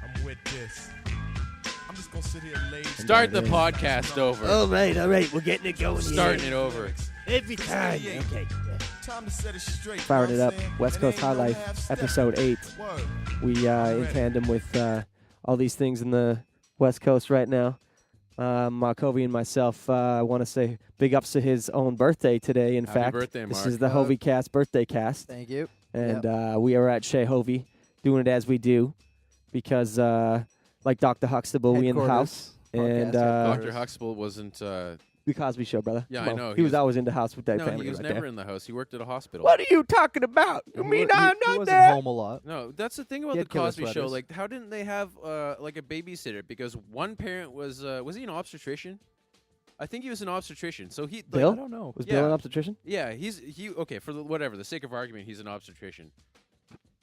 I'm with this. I'm just gonna sit here late. Start the podcast over. All right. We're getting it going. Starting it over. Every time. Okay. Time to set it straight. Firing it up. West WestCoast Highlife, episode 8. We in tandem with all these things in the West Coast right now. Mark Hovey and myself want to say big ups to his own birthday today. In Happy fact, birthday, this Mark. is the Hovey Cast birthday cast. Thank you. And we are at Chez Hovey doing it as we do because, like Dr. Huxtable, we in the house. And Dr. Huxtable wasn't... the Cosby Show, brother. Yeah, Come I on. know. He was always in the house with that No, family. he was right never there. in the house. He worked at a hospital. What are you talking about? You mean I'm he not wasn't there? home a lot. No, that's the thing about He the had killer Cosby Show. sweaters. Like, how didn't they have like a babysitter? Because one parent was he an obstetrician? I think he was an obstetrician. So he like, Bill? I don't know. Was Yeah. Bill an obstetrician? Yeah, he okay for the sake of argument, he's an obstetrician.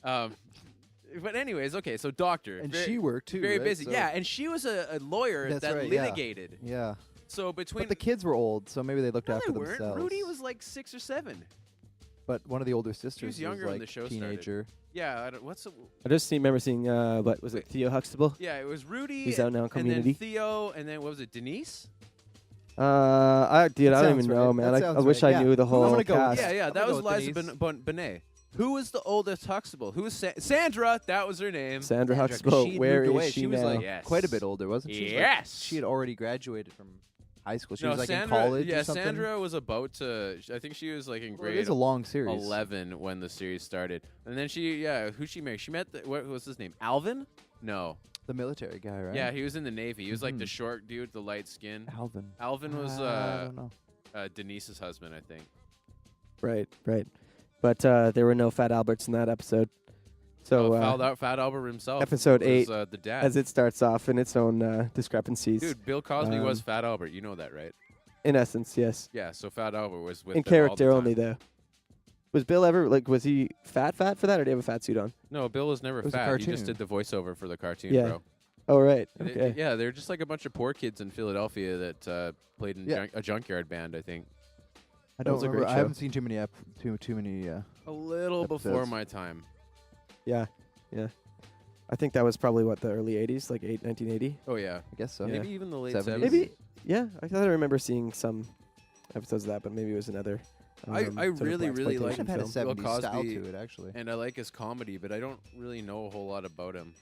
But anyways, okay, so doctor And very, she worked too. very right? busy. So- Yeah, and she was a lawyer That's that right, yeah. litigated. Yeah. So between But the kids were old, so maybe they looked no, after they weren't. themselves. Rudy was like 6 or 7. But one of the older sisters younger was when like the show started. teenager. Yeah, I don't, what's the, I just remember seeing, what was it, Theo Huxtable? yeah, it was Rudy. He's out now in and Community. then Theo, and then what was it, Denise? I don't sounds even know, right. man. That I sounds wish right, I yeah. knew the I'm whole gonna go- cast. Yeah, I'm that gonna was go with Liza Denise. Bonet. Who was the oldest Huxtable? Who was Sandra? That was her name. Sandra She Huxtable, had where moved is away. she She was now? like Yes. quite a bit older, wasn't she? Yes. She had already graduated from high school. She No, was like Sandra, in college yeah, or something. Sandra was about to. I think she was like in Well, grade it is a long series. 11 when the series started, and then who'd she marry? She met what was his name? Alvin? No. The military guy, right? Yeah, he was in the Navy. He was like the Mhm. short dude, the light skin. Alvin. Alvin was I don't know. Denise's husband, I think. Right. But there were no Fat Alberts in that episode. So Fat Albert himself. episode was, 8, the dad. as it starts off in its own discrepancies. Dude, Bill Cosby was Um, Fat Albert. You know that, right? In essence, yes. Yeah. So Fat Albert was with In them all the character time. only, though. Was Bill ever, was he fat for that, or did he have a fat suit on? No, Bill was never It was a fat. He just cartoon. did the voiceover for the cartoon, Yeah. bro. Oh, right. They- Okay. yeah, they're just like a bunch of poor kids in Philadelphia that played in Yeah. a junkyard band, I think. I That don't was a remember. great I show. haven't seen too many. Too many. A little before Episodes. my time. Yeah. I think that was probably, the early 80s, 1980? Oh, yeah. I guess so. Yeah. Maybe even the late 70s. 70s. Maybe, yeah. I thought I remember seeing some episodes of that, but maybe it was another. I sort of really, really blaxploitation like Kind of had a film. Bill 70s style Cosby. to it, actually. And I like his comedy, but I don't really know a whole lot about him.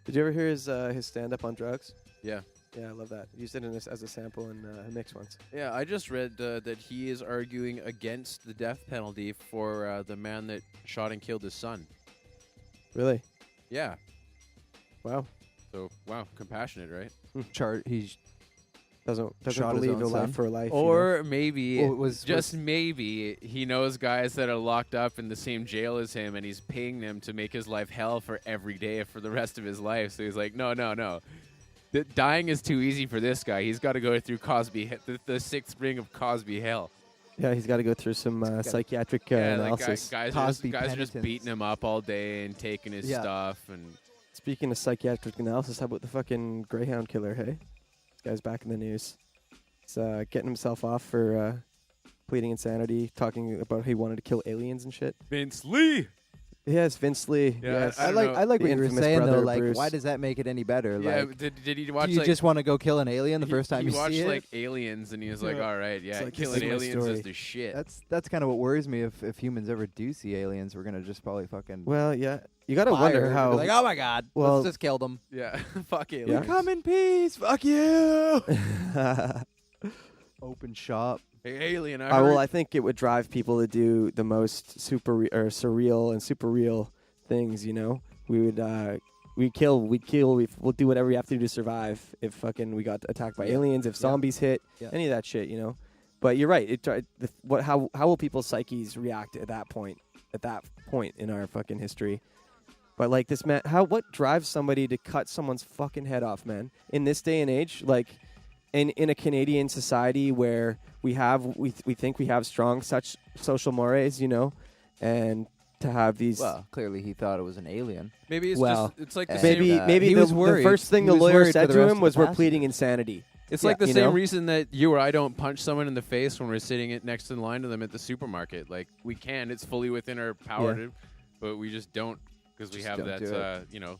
Did you ever hear his stand-up on drugs? Yeah. Yeah, I love that. Used it as a sample in a mix once. Yeah, I just read that he is arguing against the death penalty for the man that shot and killed his son. Really? Yeah. Wow. So, wow, compassionate, right? He Doesn't Shot his believe own he'll son? laugh for life. Or maybe, Well, it was- just maybe, he knows guys that are locked up in the same jail as him, and he's paying them to make his life hell for every day for the rest of his life. So he's like, no. Dying is too easy for this guy. He's got to go through Cosby, the sixth ring of Cosby hell. Yeah, he's got to go through some psychiatric analysis. Like guys Cosby are just penitence. beating him up all day and taking his Yeah. stuff. And Speaking of psychiatric analysis, how about the fucking Greyhound killer, hey? This guy's back in the news. He's getting himself off for pleading insanity, talking about how he wanted to kill aliens and shit. Vince Lee. Yes, Vince Lee. Yeah, yes. I I don't like know. I like The what you were infamous saying though. brother, Like, Bruce. why does that make it any better? Yeah, Like, did he watch do you like just want to go kill an alien the first time he you watched see it? like Aliens and he was like, Yeah. all right, yeah, It's like, killing this is my aliens story. is the shit. That's kind of what worries me. If humans ever do see aliens, we're gonna just probably fucking. Well, yeah. You got to fire wonder and how. be like, oh my god, Well- let's just kill them. Yeah, fuck Yeah. aliens. Come in peace. Fuck you. Open shop. Hey, alien, I Well, heard. I think it would drive people to do the most surreal and super real things. You know, we would we'll do whatever we have to do to survive. If fucking we got attacked by Yeah. aliens, if Yeah. zombies hit, Yeah. any of that shit. You know, but you're right. How will people's psyches react at that point? At that point in our fucking history. But like this man, what drives somebody to cut someone's fucking head off, man? In this day and age, like in a Canadian society where we think we have strong such social mores, you know, and to have these. Well, clearly he thought it was an alien. Maybe it's well, just it's like the and same. maybe he the, was the worried. first thing He the was lawyer worried said for the to rest him of was, the "We're pleading passengers." insanity." It's Yeah, like the you same know? reason that you or I don't punch someone in the face when we're sitting next in line to them at the supermarket. Like, we can. It's fully within our power Yeah. to, but we just don't because we Just have don't do that, you know.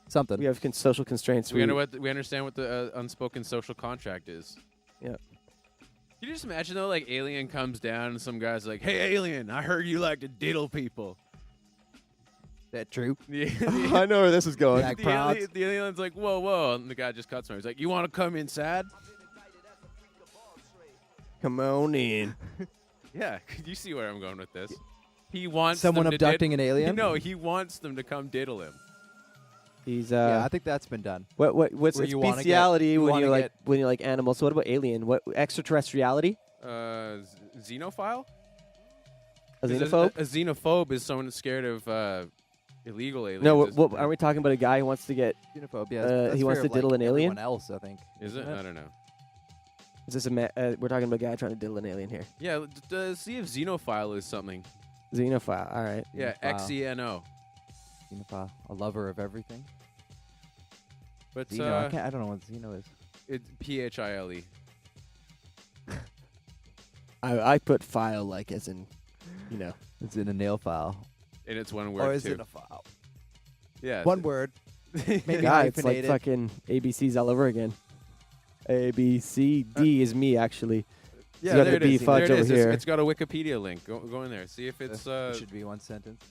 Something. We have social constraints. We understand what the unspoken social contract is. Yeah. Can you just imagine, though, like, Alien comes down and some guy's like, hey, Alien, I heard you like to diddle people. That true? Yeah. I know where this is going. Back prods. The alien's like, whoa, whoa. And the guy just cuts him. He's like, you want to come inside? Come on in. Yeah. You see where I'm going with this. He wants Someone them to abducting an alien? No, he wants them to come diddle him. He's Yeah, I think that's been done. what's Where it's you wanna bestiality get- when wanna you like get- when you like animals. So what about alien? What extraterrestriality? Xenophile? A 'Cause xenophobe? A xenophobe is someone that's scared of illegal aliens. No, aren't we talking about a guy who wants to get? Xenophobe, yeah. He that's wants fear to of, diddle like, an alien? everyone else, I think. Is it? Isn't I don't know. Is this we're talking about a guy trying to diddle an alien here? Yeah, see if xenophile is something. Xenophile. All right. Yeah, Xenophile. XENO. Xenophile, a lover of everything. But Xeno, I don't know what Xeno is. it's PHILE. I put file like as in, you know. It's in a nail file. And it's one word, Or is too. it a file? Yeah. One word. Maybe God, it's like hyphenated. fucking ABCs all over again. A B C D is me actually. Yeah, got there the it is. B fudge There it over is. here. It's got a Wikipedia link. Go in there. See if it's It should be one sentence.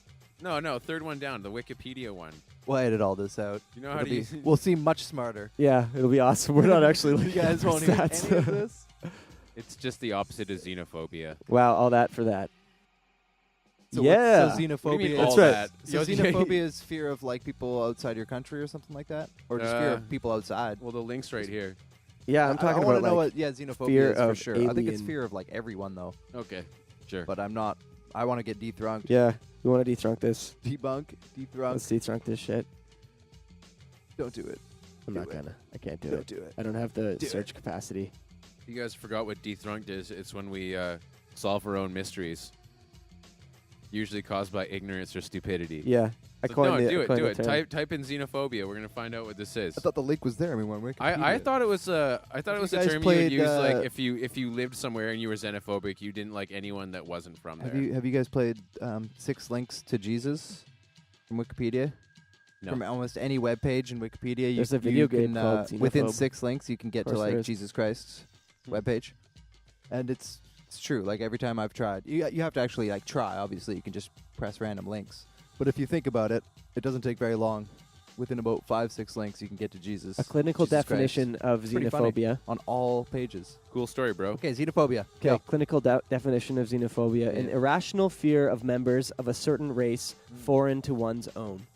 no, third one down, the Wikipedia one. We'll edit all this out. You know how It'll to be- use We'll seem much smarter. Yeah, it'll be awesome. We're not actually You looking at guys the won't hear stats. any of this. It's just the opposite of xenophobia. Wow, all that for that. So Yeah. So What do you xenophobia. mean That's all right. that? So xenophobia is fear of like people outside your country or something like that, or just fear Uh, of people outside. Well, the link's right here. Yeah, I'm talking I wanna about know like what xenophobia fear is for of sure. I think it's alien- fear of like everyone though, Okay, sure. but I'm not. I want to get dethroned. yeah. You want to dethrunk this? Debunk, dethrunk. Let's dethrunk this shit. Don't do it. I'm Do not it. gonna. I can't do Don't it. do it. I don't have the Do it. search capacity. You guys forgot what dethrunk is. It's when we solve our own mysteries, usually caused by ignorance or stupidity. Yeah, I So coined no, it. do I it. coined Do the it. term. Type in xenophobia. We're gonna find out what this is. I thought the link was there. I mean, when I thought it was I thought Have it was you a guys term you would played, use like if you lived somewhere and you were xenophobic, you didn't like anyone that wasn't from there. Have you guys played 6 Links to Jesus from Wikipedia? No. From almost any web page in Wikipedia, There's a video game can, called within Xenophobe. 6 links, you can get Of course to there like is. Jesus Christ's webpage, and it's true. Like every time I've tried, you have to actually like try. Obviously, you can just press random links, but if you think about it, it doesn't take very long. Within about 5-6 links, you can get to Jesus. A clinical Jesus Christ. definition of Pretty funny. xenophobia. On all pages. Cool story, bro. Okay, xenophobia. Okay, Go. clinical definition of xenophobia: an Yeah. irrational fear of members of a certain race foreign to one's own,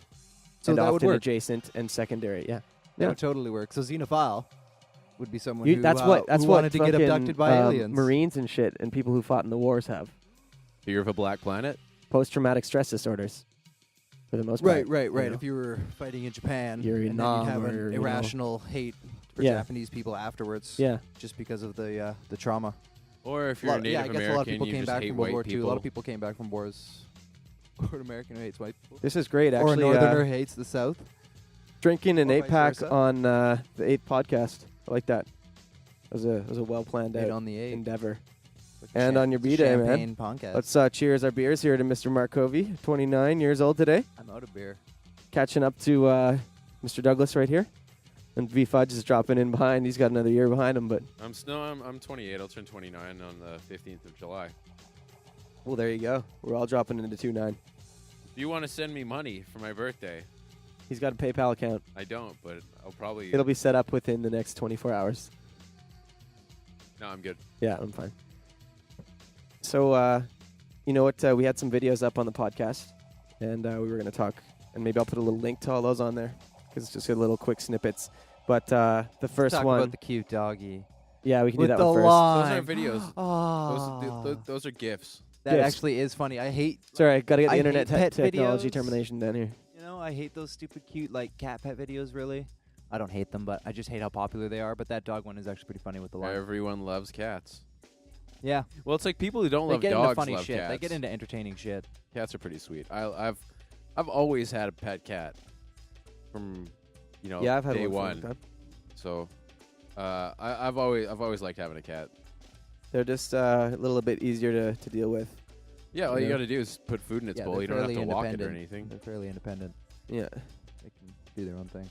So and that would often work. adjacent and secondary. Yeah, That Yeah. would totally work. So xenophile would be someone You- who, that's what who what wanted to get fucking, abducted by aliens. Marines and shit, and people who fought in the wars have Fear of a black planet. post-traumatic stress disorders, for the most Right, part. right, you right. know. If you were fighting in Japan, You're and in then you'd have Nam or, an you know. irrational hate for Yeah. Japanese people afterwards, Yeah, just because of the trauma. Or if A you're lot- Native yeah, I guess American, a lot of people you came just back hate from World white War people. II. A lot of people came back from wars. Or an American who hates white people. this is great. Or a Actually, northerner hates the South. drinking an or 8-pack vice versa. on the 8 podcast. I like that. It was a well planned Eight out on the 8. endeavor. With And on your B-day, man. champagne podcast. Let's cheers our beers here to Mr. Mark Hovey, 29 years old today. I'm out of beer. Catching up to Mr. Douglas right here. And V Fudge is dropping in behind. He's got another year behind him, but I'm 28. I'll turn 29 on the 15th of July. well, there you go. We're all dropping into 2-9. If you want to send me money for my birthday, He's got a PayPal account. I don't, but I'll probably. It'll be set up within the next 24 hours. No, I'm good. Yeah, I'm fine. So, you know what? We had some videos up on the podcast, and we were going to talk, and maybe I'll put a little link to all those on there, because it's just a little quick snippets. But the first Talk one, about the cute doggy. yeah, we can With do that the one first. line. Those are videos. Oh, Those are gifs. that Yes. actually is funny. I hate. Sorry, I got to get the I internet hate pet technology videos. termination down here. You know, I hate those stupid cute like cat pet videos. Really, I don't hate them, but I just hate how popular they are. But that dog one is actually pretty funny with the line. Everyone loves cats. Yeah, Well, it's like people who don't they love get dogs into funny love shit. cats. They get into entertaining shit. Cats are pretty sweet. I've always had a pet cat from Yeah, I've had day one. one. For a long time. So I've always liked having a cat. They're just a little bit easier to deal with. Yeah, all you Yeah. got to do is put food in its bowl. they're You don't have fairly to walk it or independent. anything. They're fairly independent. Yeah. They can do their own thing.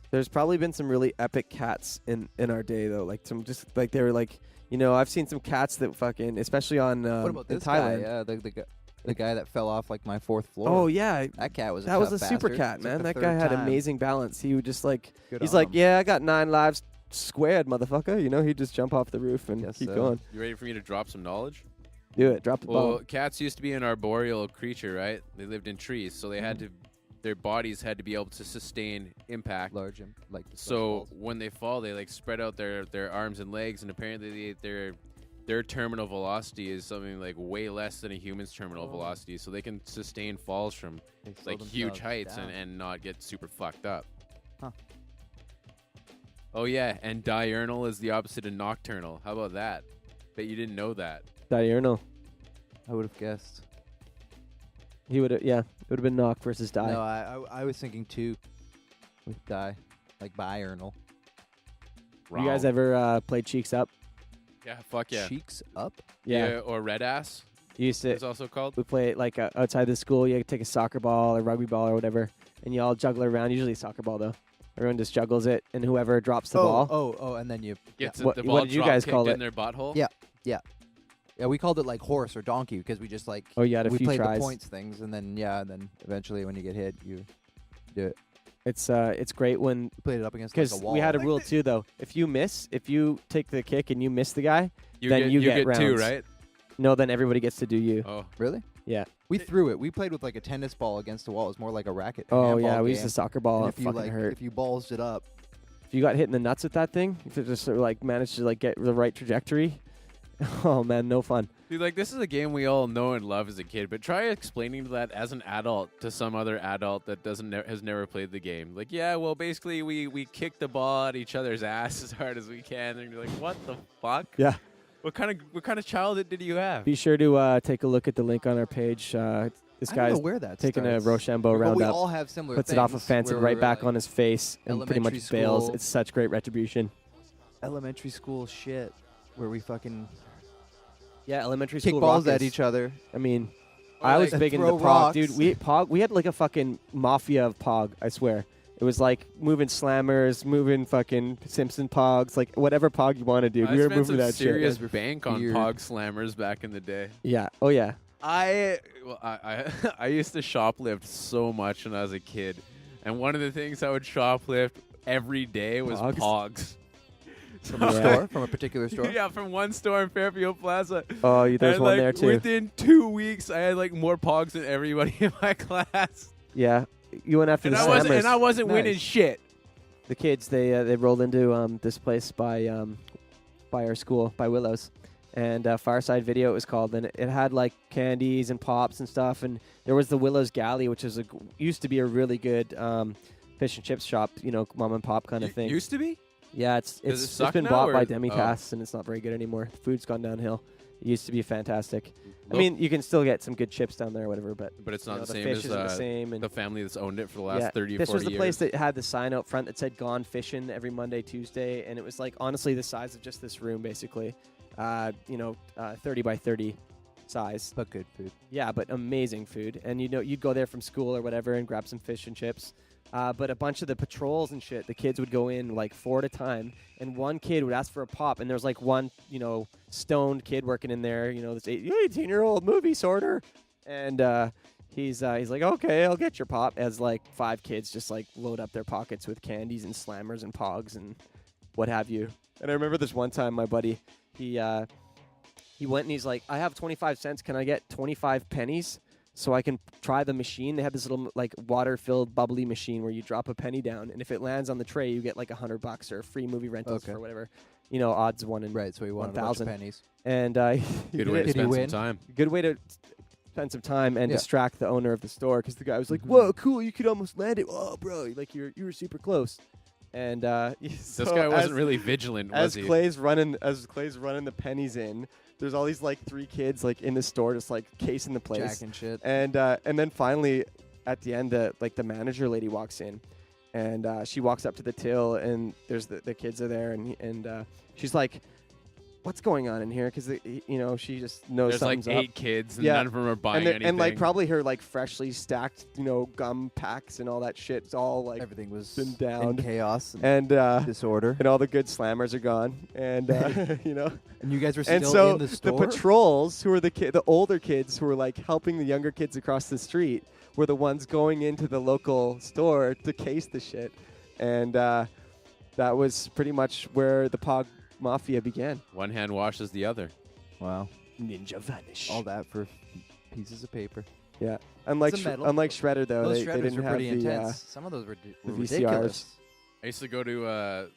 There's probably been some really epic cats in our day though. Like some just like they were like, I've seen some cats that fucking, especially on What about in this Thailand. guy? Yeah, the guy that fell off like my 4th floor. Oh yeah, that cat was that was a tough super bastard. cat, It's like man. the That guy third had time. amazing balance. He would just like, Good he's on like, him. yeah, I got 9 lives squared, motherfucker. He'd just jump off the roof and Guess keep so. going. You ready for me to drop some knowledge? Do it. Drop the Well, ball. cats used to be an arboreal creature, right? They lived in trees, so they had Mm-hmm. to, their bodies had to be able to sustain impact. Large and like. So when they fall, they like spread out their arms and legs, and apparently their terminal velocity is something like way less than a human's terminal velocity, so they can sustain falls from like huge heights and not get super fucked up. Huh. Oh yeah, and diurnal is the opposite of nocturnal. How about that? Bet you didn't know that. Diurnal. I would have guessed. He would have. Yeah, it would have been knock versus die. No, I was thinking 2 with die, like biurnal. You guys ever played Cheeks Up? Yeah, fuck yeah. Cheeks up. Yeah. Or red ass. You used to. It's also called. We play it like outside the school. You take a soccer ball or rugby ball or whatever, and you all juggle around. Usually a soccer ball though. Everyone just juggles it, and whoever drops the ball. Oh, and then you. Gets What- the what ball did you guys drop-kicked call in it? their butthole. Yeah. Yeah, we called it like horse or donkey because we just like. Oh, you had a we few played tries. the points things, and then eventually when you get hit, you do it. It's great when We played it up against like because a wall. we had a rule too though. If you take the kick and you miss the guy, You then get, you you get get 2, rounds. right? no, then everybody gets to do you. Oh. Really? Yeah. We threw it. We played with like a tennis ball against the wall. It was more like a racket. Oh handball yeah, we game. used to soccer ball. And It if you fucking like, hurt. if you ballsed it up, If you got hit in the nuts with that thing, if you just sort of, like managed to like get the right trajectory, oh man, no fun. Dude, like this is a game we all know and love as a kid, but try explaining that as an adult to some other adult that has never played the game. Like, yeah, well, basically we kick the ball at each other's ass as hard as we can, and you're like, what the fuck? Yeah. What kind of childhood did you have? Be sure to take a look at the link on our page. This I don't guy's know where that taking starts. a Rochambeau But we roundup, all have similar puts things. it off a fence and where right we're, back like, on his face, and pretty much elementary bails. school. It's such great retribution. elementary school shit where we fucking Yeah, elementary kick school balls ruckus. at each other. I mean, Or I was like big into throw Pog, rocks. dude. We had like a fucking mafia of Pog. I swear, it was like moving slammers, moving fucking Simpson Pogs, like whatever Pog you wanted, dude. I We were spent moving some that serious shit. bank on weird. Pog Slammers back in the day. Yeah. Oh yeah. I I used to shoplift so much when I was a kid, and one of the things I would shoplift every day was Pogs? Pogs. From a Yeah. store, from a particular store. Yeah, from one store in Fairfield Plaza. Oh, there's and one like, there too. Within 2 weeks, I had like more Pogs than everybody in my class, Yeah. You went after and the I wasn't Nice. winning shit. The kids they rolled into this place by our school by Willows, and Fireside Video it was called, and it had like candies and pops and stuff, and there was the Willows Galley, which is used to be a really good fish and chips shop, mom and pop kind of thing. Used to be. Yeah, Does it it's suck been now, bought by or- Demitas, and it's not very good anymore. The food's gone downhill. It used to be fantastic. I Look- mean, you can still get some good chips down there or whatever, but But it's not the same fish as isn't the same. And the family that's owned it for the last yeah, 30 or 40 this was the years. place that had the sign out front that said "Gone Fishing" every Monday, Tuesday, and it was like honestly the size of just this room, basically. 30 by 30 size. But good food. Yeah, but amazing food. And you'd go there from school or whatever and grab some fish and chips. But a bunch of the patrols and shit, the kids would go in like 4 at a time, and one kid would ask for a pop, and there was like one, stoned kid working in there, this 18-year-old movie sorter, and he's like, okay, I'll get your pop, as like 5 kids just like load up their pockets with candies and slammers and pogs and what have you. And I remember this one time, my buddy, he went and he's like, I have 25 cents. Can I get 25 pennies? So I can try the machine. They have this little like water-filled bubbly machine where you drop a penny down, and if it lands on the tray, you get like $100 or free movie rentals Okay. or whatever. Odds 1 in Right, so we wanted a bunch 1,000. of pennies. And Good way to Did he spend some win? time. good way to spend some time and Yeah. distract the owner of the store, because the guy was like, Mhm. "Whoa, cool! You could almost land it. Oh, bro, like you were super close." And This guy wasn't really vigilant, was as he? Clay's running the pennies in, there's all these like 3 kids like in the store just like casing the place. Jack and shit. And then finally, at the end, the manager lady walks in, and she walks up to the till, and there's the kids are there, and she's like, "What's going on in here?" Because she just knows There's like something's up. 8 kids, and Yeah. none of them are buying anything. And like probably her like freshly stacked gum packs and all that shit. It's all like Everything was been down. in chaos and and disorder. and all the good slammers are gone, and And you guys were and still so in the store? patrols, who are the older kids who were like helping the younger kids across the street, were the ones going into the local store to case the shit, and that was pretty much where the Pog Mafia began. One hand washes the other. Wow. Ninja vanish. All that for pieces of paper. Yeah, unlike It's a metal. unlike Shredder though, Those they shredders didn't were have pretty the intense. Some of those were the VCRs. ridiculous. I used to go to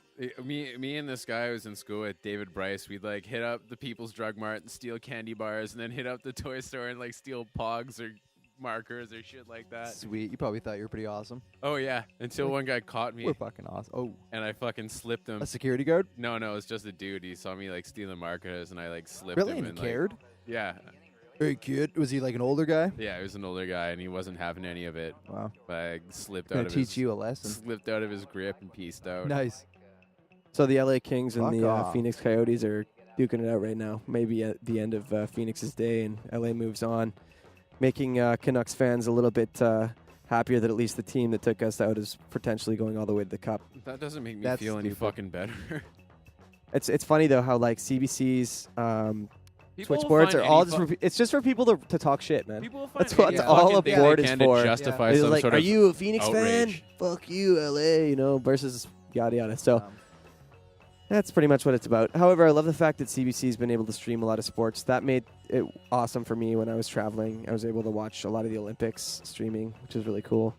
me and this guy who was in school with David Bryce. We'd like hit up the People's Drug Mart and steal candy bars, and then hit up the toy store and like steal Pogs or markers or shit like that. Sweet. You probably thought you were pretty awesome. Oh yeah, until one guy caught me We're fucking awesome. Oh, and I fucking slipped him. a security guard? No, it was just a dude. He saw me like stealing markers, and I like slipped Really? him. And And he cared? Like, yeah, Very cute. Was he like an older guy? yeah. He was an older guy, and he wasn't having any of it. Wow. But I slipped Gonna out of teach his you a lesson. slipped out of his grip and pieced out. Nice. So the LA Kings and Fuck the off. Phoenix Coyotes are duking it out right now. Maybe at the end of Phoenix's day, and LA moves on, making Canucks fans a little bit happier that at least the team that took us out is potentially going all the way to the Cup. That doesn't make me That's feel any stupid. fucking better. It's funny though how like CBC's People will switchboards find are all any just it's just for people to talk shit, man. People will find That's what any it's all fucking a thing board they is can for. to justify It's some like, sort are of you a Phoenix outrage. fan? Fuck you, LA, versus yada yada. So that's pretty much what it's about. However, I love the fact that CBC's been able to stream a lot of sports. That made it awesome for me when I was traveling. I was able to watch a lot of the Olympics streaming, which is really cool.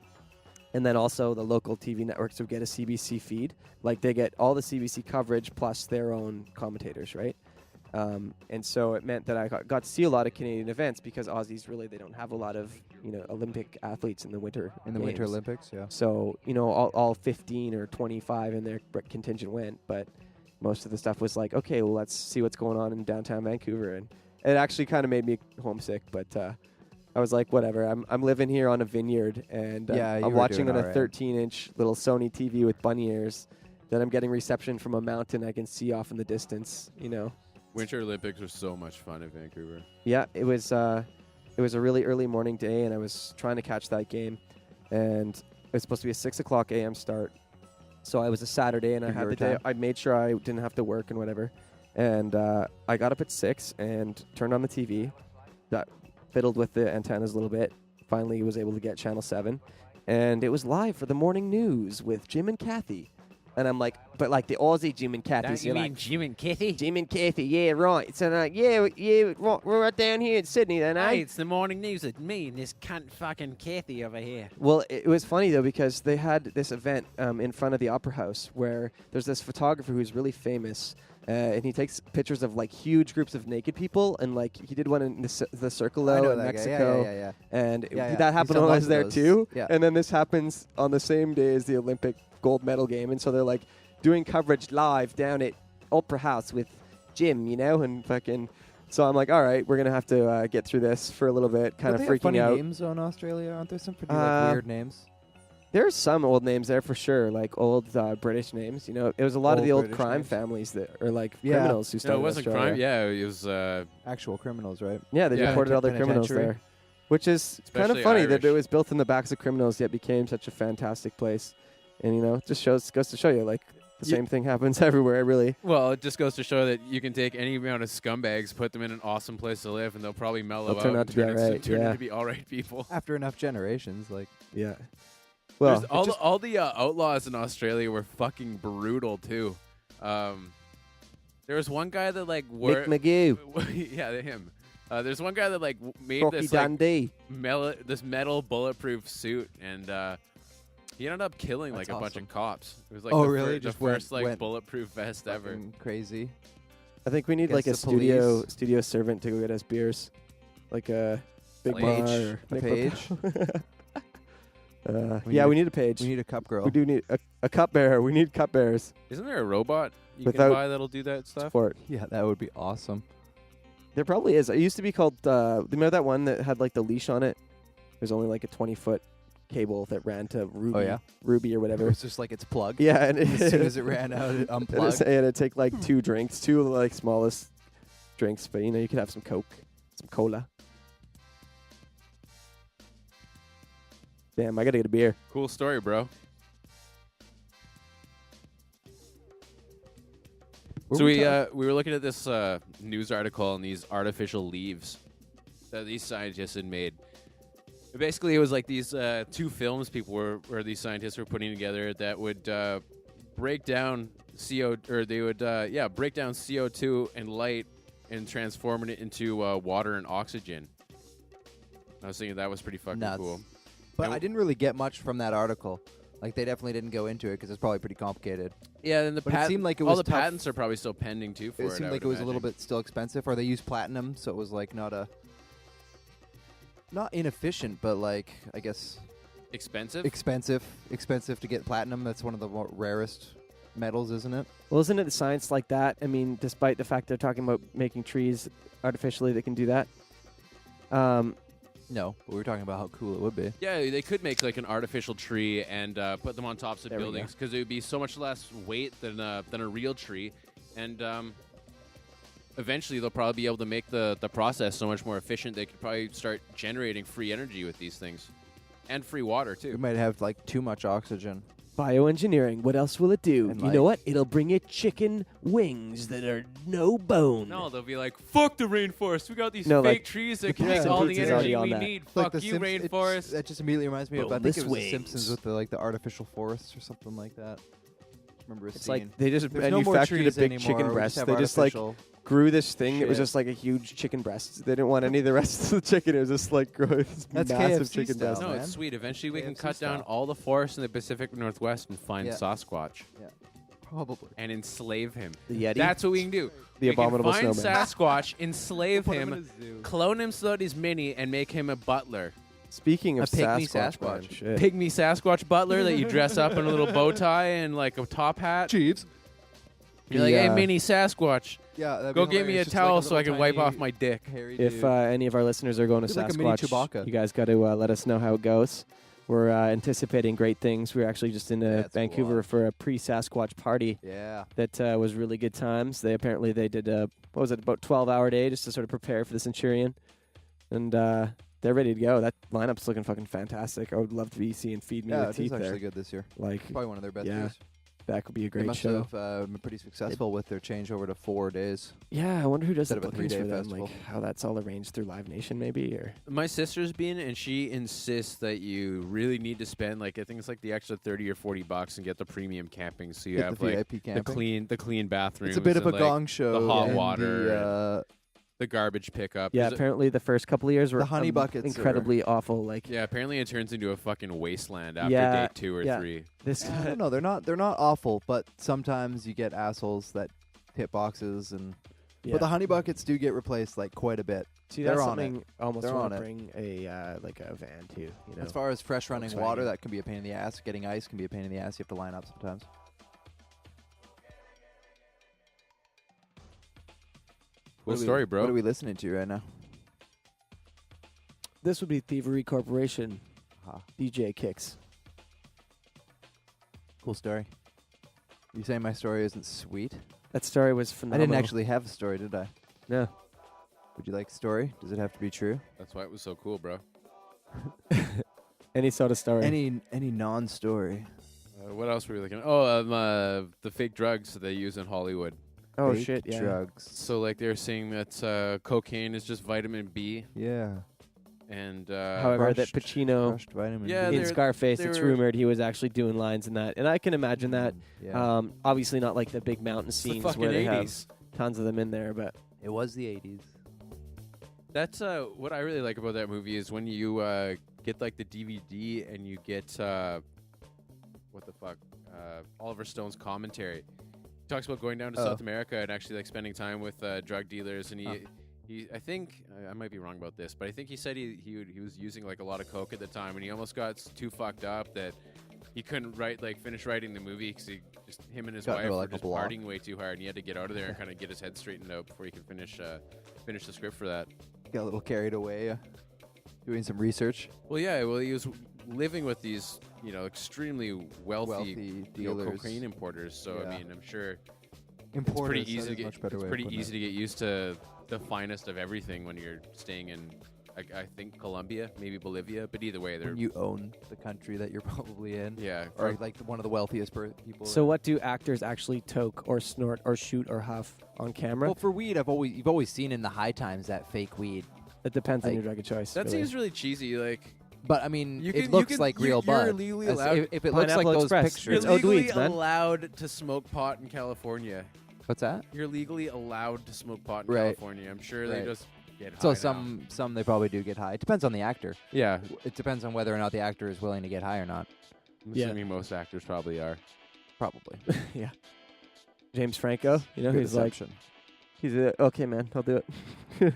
And then also the local TV networks would get a CBC feed. Like they get all the CBC coverage plus their own commentators, right? And so it meant that I got to see a lot of Canadian events because Aussies really, they don't have a lot of, Olympic athletes in the winter Winter games. Olympics, yeah. So, all 15 or 25 in their contingent went, but most of the stuff was like, okay, well, let's see what's going on in downtown Vancouver. And it actually kind of made me homesick, but I was like, whatever. I'm living here on a vineyard, and Yeah, you I'm were watching doing on a all right. 13-inch little Sony TV with bunny ears. Then I'm getting reception from a mountain I can see off in the distance, Winter Olympics are so much fun in Vancouver. Yeah, it was a really early morning day, and I was trying to catch that game, and it was supposed to be a 6:00 a.m. start. So I was a Saturday, and I Your had the day. time. I made sure I didn't have to work and whatever, and I got up at 6 and turned on the TV. That fiddled with the antennas a little bit. Finally, was able to get Channel 7, and it was live for the morning news with Jim and Kathy. And I'm like, but like the Aussie Jim and Kathy. So like, Jim and Kathy? Jim and Kathy, yeah, right. So like, yeah, right, we're right down here in Sydney then, eh? Hey, it's the morning news with me and this cunt fucking Kathy over here. Well, it was funny though because they had this event in front of the Opera House where there's this photographer who's really famous, and he takes pictures of like huge groups of naked people, and like he did one in the I Circolo know in that guy. Mexico, Yeah. and Yeah, yeah. that He's happened done when I lots was of there those. too. Yeah. And then this happens on the same day as the Olympic gold medal game, and so they're like doing coverage live down at Opera House with Jim, and fucking. So I'm like, all right, we're gonna have to get through this for a little bit, kind of Don't they have freaking funny out. names on Australia? Aren't there some pretty weird names? There's some old names there for sure, like old British names. It was a lot of Old the old British crime names. families that are like Yeah. criminals who No, started it wasn't Australia. crime. Yeah, it was. Actual criminals, right? Yeah, they Yeah. deported all their criminals Penitentiary. there, which is kind of Especially funny that it Irish. was built in the backs of criminals yet became such a fantastic place. And it just goes to show you like the You- same thing happens everywhere, really. Well, it just goes to show that you can take any amount of scumbags, put them in an awesome place to live, and they'll probably mellow They'll turn out out and to be turn alright, turn yeah. to be all right people. After enough generations, like Yeah. Well, There's all the outlaws in Australia were fucking brutal too. There was one guy that like Mick McGee, yeah, him. There's one guy that like made Crocky this like Dundee. this metal bulletproof suit, and he ended up killing like That's a bunch awesome. of cops. It was like Oh, the, really? the Just first like went bulletproof vest ever. fucking crazy. I think we need like a Against the police. studio servant to go get us beers, like a Big Page. Bar or A Nick page. yeah, need we need a page. We need a cup girl. We do need a cup bearer. We need cup bearers. Isn't there a robot you Without can buy that'll do that stuff? Sport. Yeah, that would be awesome. There probably is. It used to be called. Remember that one that had like the leash on it? It was only like a 20-foot cable that ran to Ruby, Oh, yeah? Ruby or It whatever. was just like its plug. Yeah, and As soon as it ran out, it unplugged. and it'd take like 2 drinks, 2 of the like smallest drinks, but you could have some Coke, some cola. Damn, I gotta get a beer. Cool story, bro. So we were looking at this news article on these artificial leaves that these scientists had made. Basically, it was like these 2 films where these scientists were putting together that would break down break down CO2 and light and transforming it into water and oxygen. I was thinking that was pretty fucking Nuts. cool. But I didn't really get much from that article. Like, they definitely didn't go into it because it's probably pretty complicated. Yeah, and But it seemed like it all was the tough. patents are probably still pending too for it. It seemed like it was a little bit still expensive, or they used platinum, so it was like not inefficient, but like I guess expensive. expensive to get platinum. That's one of the more rarest metals, isn't it? Well, isn't it science like that? I mean, despite the fact they're talking about making trees artificially that can do that. No, but we were talking about how cool it would be. Yeah, they could make like an artificial tree and put them on tops of There we buildings because it would be so much less weight than a real tree, and eventually they'll probably be able to make the process so much more efficient. They could probably start generating free energy with these things, and free water We too. might have like too much oxygen. Bioengineering. What else will it do? And You know what? It'll bring you chicken wings that are no bone. No, they'll be like, "Fuck the rainforest. We got these No, fake like, trees that the can make Putin all the is energy already on we that. need. Like Fuck the you, Simps- rainforest." That just immediately reminds me of, I think Boneless it was The wings. Simpsons with the artificial forests or something like that. Remember a It's scene. like they just There's no more manufactured a trees big anymore. chicken We breast. have They just like artificial grew this thing. It was shit. just like a huge chicken breast. They didn't want any of the rest of the chicken. It was just like grow this That's massive KFC chicken style. breast. No, man. it's sweet. Eventually, we can KFC cut down style. all the forests in the Pacific Northwest and find Yeah. Sasquatch Probably. and enslave him. The Yeti. That's what we can do. The we abominable can find snowman. Sasquatch, enslave Put him him, in a zoo. clone him so that he's mini, and make him a butler. Speaking of A pygmy Sasquatch, Sasquatch. man, shit. Pygmy Sasquatch butler that you dress up in a little bow tie and like a top hat. Chiefs. You're like, hey, The, mini Sasquatch, Yeah, that'd go be get me a hilarious. Just like towel so I little can wipe tiny off my dick. hairy If dude. any of our listeners are going to He's like a mini Sasquatch, Chewbacca. you guys got to let us know how it goes. We're anticipating great things. We were actually just in That's Vancouver cool. for a pre-Sasquatch party Yeah. that was really good times. They did about 12-hour day just to sort of prepare for the Centurion, and they're ready to go. That lineup's looking fucking fantastic. I would love to be seeing Feed Me Yeah, with it is Teeth actually there. good this year. Like Probably one of their best Yeah. years. that could be a They great must show. have been pretty successful with their change over to 4 days. Yeah, I wonder who does the Instead of a bookings 3-day for them. festival. Like how that's all arranged through Live Nation, maybe, or My sister's been, and she insists that you really need to spend like I think it's like the extra $30 or $40 and get the premium camping, so you Get have the like VIP camping. the clean bathrooms. It's a bit of a and, like, gong show. the hot and water the garbage pickup. yeah. There's a- Apparently, the first couple of years were The honey buckets incredibly awful. Like yeah, apparently it turns into a fucking wasteland after Yeah, day 2 or yeah. 3. this. I don't know. They're not awful, but sometimes you get assholes that hit boxes and. Yeah. But the honey buckets do get replaced like quite a bit. See, they're that's on it. something I almost They're want on to it. bring a like a van to. You know, As far as fresh running Volkswagen. water, that can be a pain in the ass. Getting ice can be a pain in the ass. You have to line up sometimes. Cool story, bro. What are we listening to right now? this would be Thievery Corporation. DJ Kicks. Cool story. You saying my story isn't sweet? That story was I phenomenal. didn't actually have a story, did I? No. Would you like a story? Does it have to be true? That's why it was so cool, bro. Any sort of story. Any non-story? What else were we looking at? Oh, the fake drugs that they use in Hollywood. oh Fake shit! Yeah. drugs. So like they're saying that cocaine is just vitamin B, Yeah. and However, that Crushed- Pacino Crushed vitamin Yeah, B. in they're- Scarface, they it's were- rumored he was actually doing lines in that, and I can imagine that. Yeah. Obviously, not like the big mountain it's the scenes fucking where they 80s. have tons of them in there, but It was the 80s. That's what I really like about that movie is when you get like the DVD and you get what the fuck Oliver Stone's commentary. He talks about going down to Oh. South America and actually like spending time with drug dealers, and he I think I might be wrong about this, but I think he said he was using like a lot of coke at the time, and he almost got too fucked up that he couldn't finish writing the movie because him and his Got wife into, were like, a just block. partying way too hard, and he had to get out of there and kind of get his head straightened out before he could finish the script for that. Got a little carried away doing some research. Well, yeah. Well, he was living with these, extremely wealthy dealers. cocaine importers. So Yeah. I mean, I'm sure Importers, it's pretty easy to get. much better It's way of pretty putting easy it. to get used to the finest of everything when you're staying in, I think Colombia, maybe Bolivia, but either way, they're When you own the country that you're probably in, yeah. or like one of the wealthiest people. So what do actors actually toke or snort or shoot or huff on camera? Well, for weed, you've always seen in the high times that fake weed. It depends on like, your drug of choice. That really. seems really cheesy. Like But I mean, You it can- looks you can- like you- real you're bud. legally As- allowed- if it looks like Pineapple those Express. pictures. you're It's Oud legally Weeds, man. allowed to smoke pot in California. What's that? You're legally allowed to smoke pot in Right. California. I'm sure they Right. just get high So now. some they probably do get high. It depends on the actor. Yeah, It depends on whether or not the actor is willing to get high or not. I'm Yeah. assuming most actors probably are. Probably. yeah. James Franco, Good he's like, assumption. okay, man, I'll do it.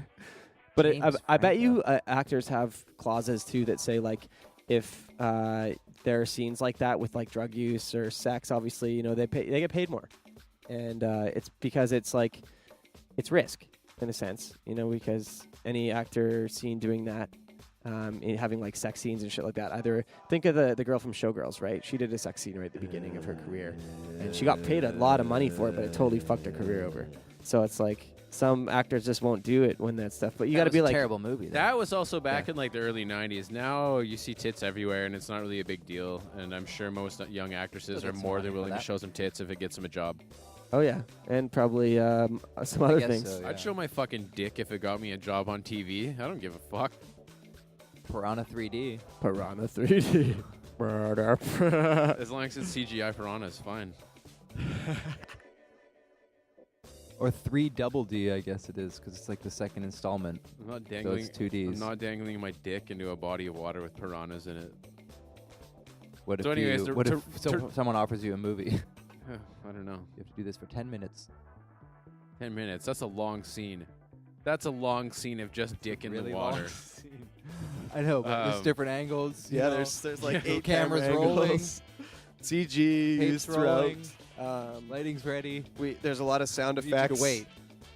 But James I bet Franco. you actors have clauses too that say like, if there are scenes like that with like drug use or sex, obviously, they get paid more, and it's because it's like it's risk in a sense, because any actor seen doing that, having like sex scenes and shit like that. Either think of the girl from Showgirls, right? She did a sex scene right at the beginning of her career, and she got paid a lot of money for it, but it totally fucked her career over. So it's like some actors just won't do it when that stuff. But you got to be like, terrible movie. Though. That was also back in like the early 90s. Now you see tits everywhere, and it's not really a big deal. And I'm sure most young actresses Still are get some more money than for willing to that. show some tits if it gets them a job. oh yeah, and probably some other guess things. so, yeah. I'd show my fucking dick if it got me a job on TV. I don't give a fuck. Piranha 3D. Piranha 3D. Murder. As long as it's CGI piranhas, fine. Or 3 Double D, I guess it is, because it's like the second installment. I'm not So dangling. it's 2Ds. I'm not dangling my dick into a body of water with piranhas in it. What if, So anyways, what to- if someone offers you a movie? You I don't know. have to do this for 10 minutes. 10 minutes. That's a long scene. That's a long scene of just dick in Really the long water. I know, but there's Um, different angles. you Yeah, know. there's like Yeah. 8 Cameras camera rolling. angles. CG Tapes used throughout. rolling. Lighting's ready. There's a lot of sound Need you to effects. wait.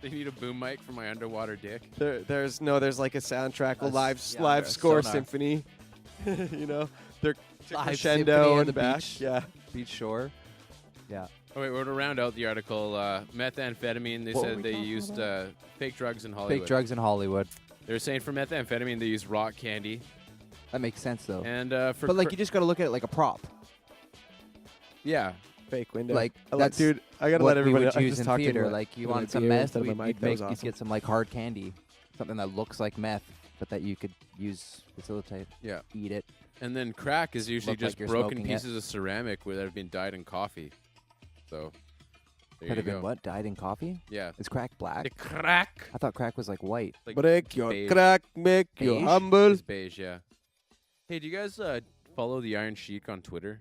They need a boom mic for my underwater dick. There's like a soundtrack, a A live s- live yeah, a score sonar. symphony. They're Live crescendo symphony in on the the back. beach. Yeah. Beach shore. Yeah. Oh wait, we're to round out the article. Methamphetamine. They What were said we they talking used fake drugs in Hollywood. Fake drugs in Hollywood. They're saying for methamphetamine they use rock candy, That makes sense though. and for But like you just got to look at it like a prop. yeah, Fake window. Like that's that's dude. I gotta what let everybody. we would I use just in talked theater. into Like you with want a some beer meth, instead of a you'd mic. That make was you'd awesome. get some like hard candy, something that looks like meth, but that you could facilitate. yeah. Eat it. And then crack is usually Look like just you're broken smoking it. pieces of ceramic that have been dyed in coffee. So there Could you have been go. what? Dyed in coffee? Yeah, Is crack black? the crack. I thought crack was like white. Like Break your beige. crack, make you Beige? humble. It's beige, yeah. Hey, do you guys follow the Iron Sheik on Twitter?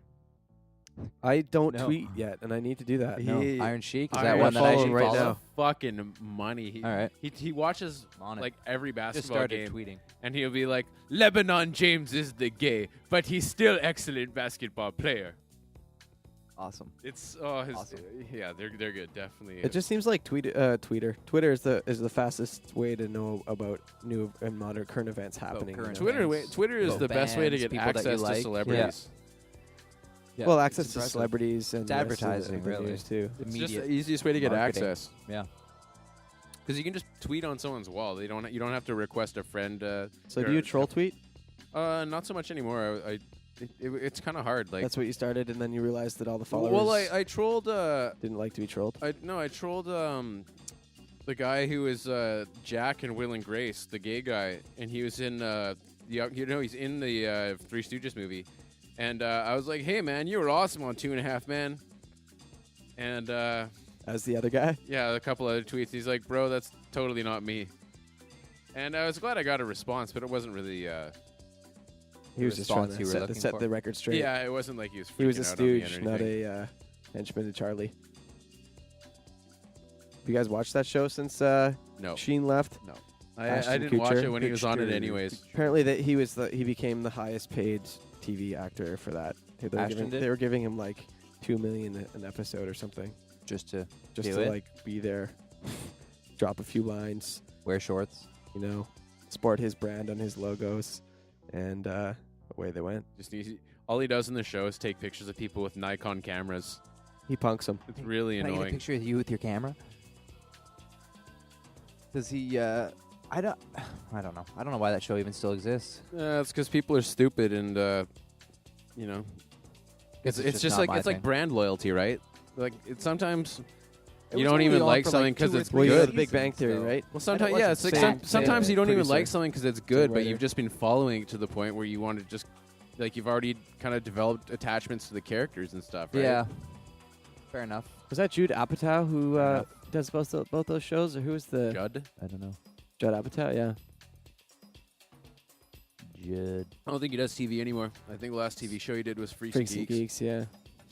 I don't No. tweet yet, and I need to do that. No. He- Iron Sheik? Is Iron that one that I following should right follow? now. Fucking money. He, All right. He watches I'm on it. like every Just basketball started game, tweeting. and he'll be like, "Lebanon James is the gay, but he's still excellent basketball player." Awesome. It's Awesome. yeah, they're good, definitely. It just seems like Twitter. Twitter is the fastest way to know about new and modern current events happening. current you know? events. Twitter is About the best way to bands, get people that you access to like. celebrities. Yeah, Well, it's access to impressive. celebrities and It's the rest of the- advertising, of the really. news too. It's just Immediate the easiest way to get marketing. access. Yeah. Because you can just tweet on someone's wall. You don't have to request a friend. So do you troll tweet? Not so much anymore. It's kind of hard. Like That's what you started, and then you realized that all the followers well, I trolled. didn't like to be trolled. I trolled the guy who was Jack and Will and Grace, the gay guy, and he was in he's in the Three Stooges movie, and I was like, hey man, you were awesome on 2.5 Men, and As the other guy. yeah, a couple other tweets. He's like, bro, that's totally not me, and I was glad I got a response, but it wasn't really. He was just trying response you to were set, looking set for. the record straight. Yeah, it wasn't like he was. He was a freaking out on me or stooge, not anything. a henchman to Charlie. Have you guys watched that show since No, Sheen left? I Ashton didn't watch Kutcher. it when he was on it Kutcher. anyways. Apparently, that he became the highest paid TV actor for that. Ashton did? They were giving him like $2 million an episode or something, Just to just Do to it? like be there, drop a few lines, wear shorts. sport his brand on his logos, and away they went. Just all he does in the show is take pictures of people with Nikon cameras. He punks them. It's really Can I get a annoying. picture of you with your camera? Does he? I don't know. I don't know why that show even still exists. It's because people are stupid, and you know, it's just not my like thing. brand loyalty, right? Like sometimes It you was don't only even on like for, something like, because 2 or it's 3 Well, you know good. the Big Bang Theory, though. right? Well, sometimes wasn't it's like same- sometimes same you don't even producer. like something because it's good, but writer. you've just been following it to the point where you want to just like you've already kind of developed attachments to the characters and stuff, right? Yeah. Fair enough. Was that Jude Apatow who Fair does both those shows, or who was the Judd. I don't know. Judd Apatow? Yeah. Judd. I don't think he does TV anymore. I think the last TV show he did was Freaks, Freaks and and Geeks, Geeks. Yeah.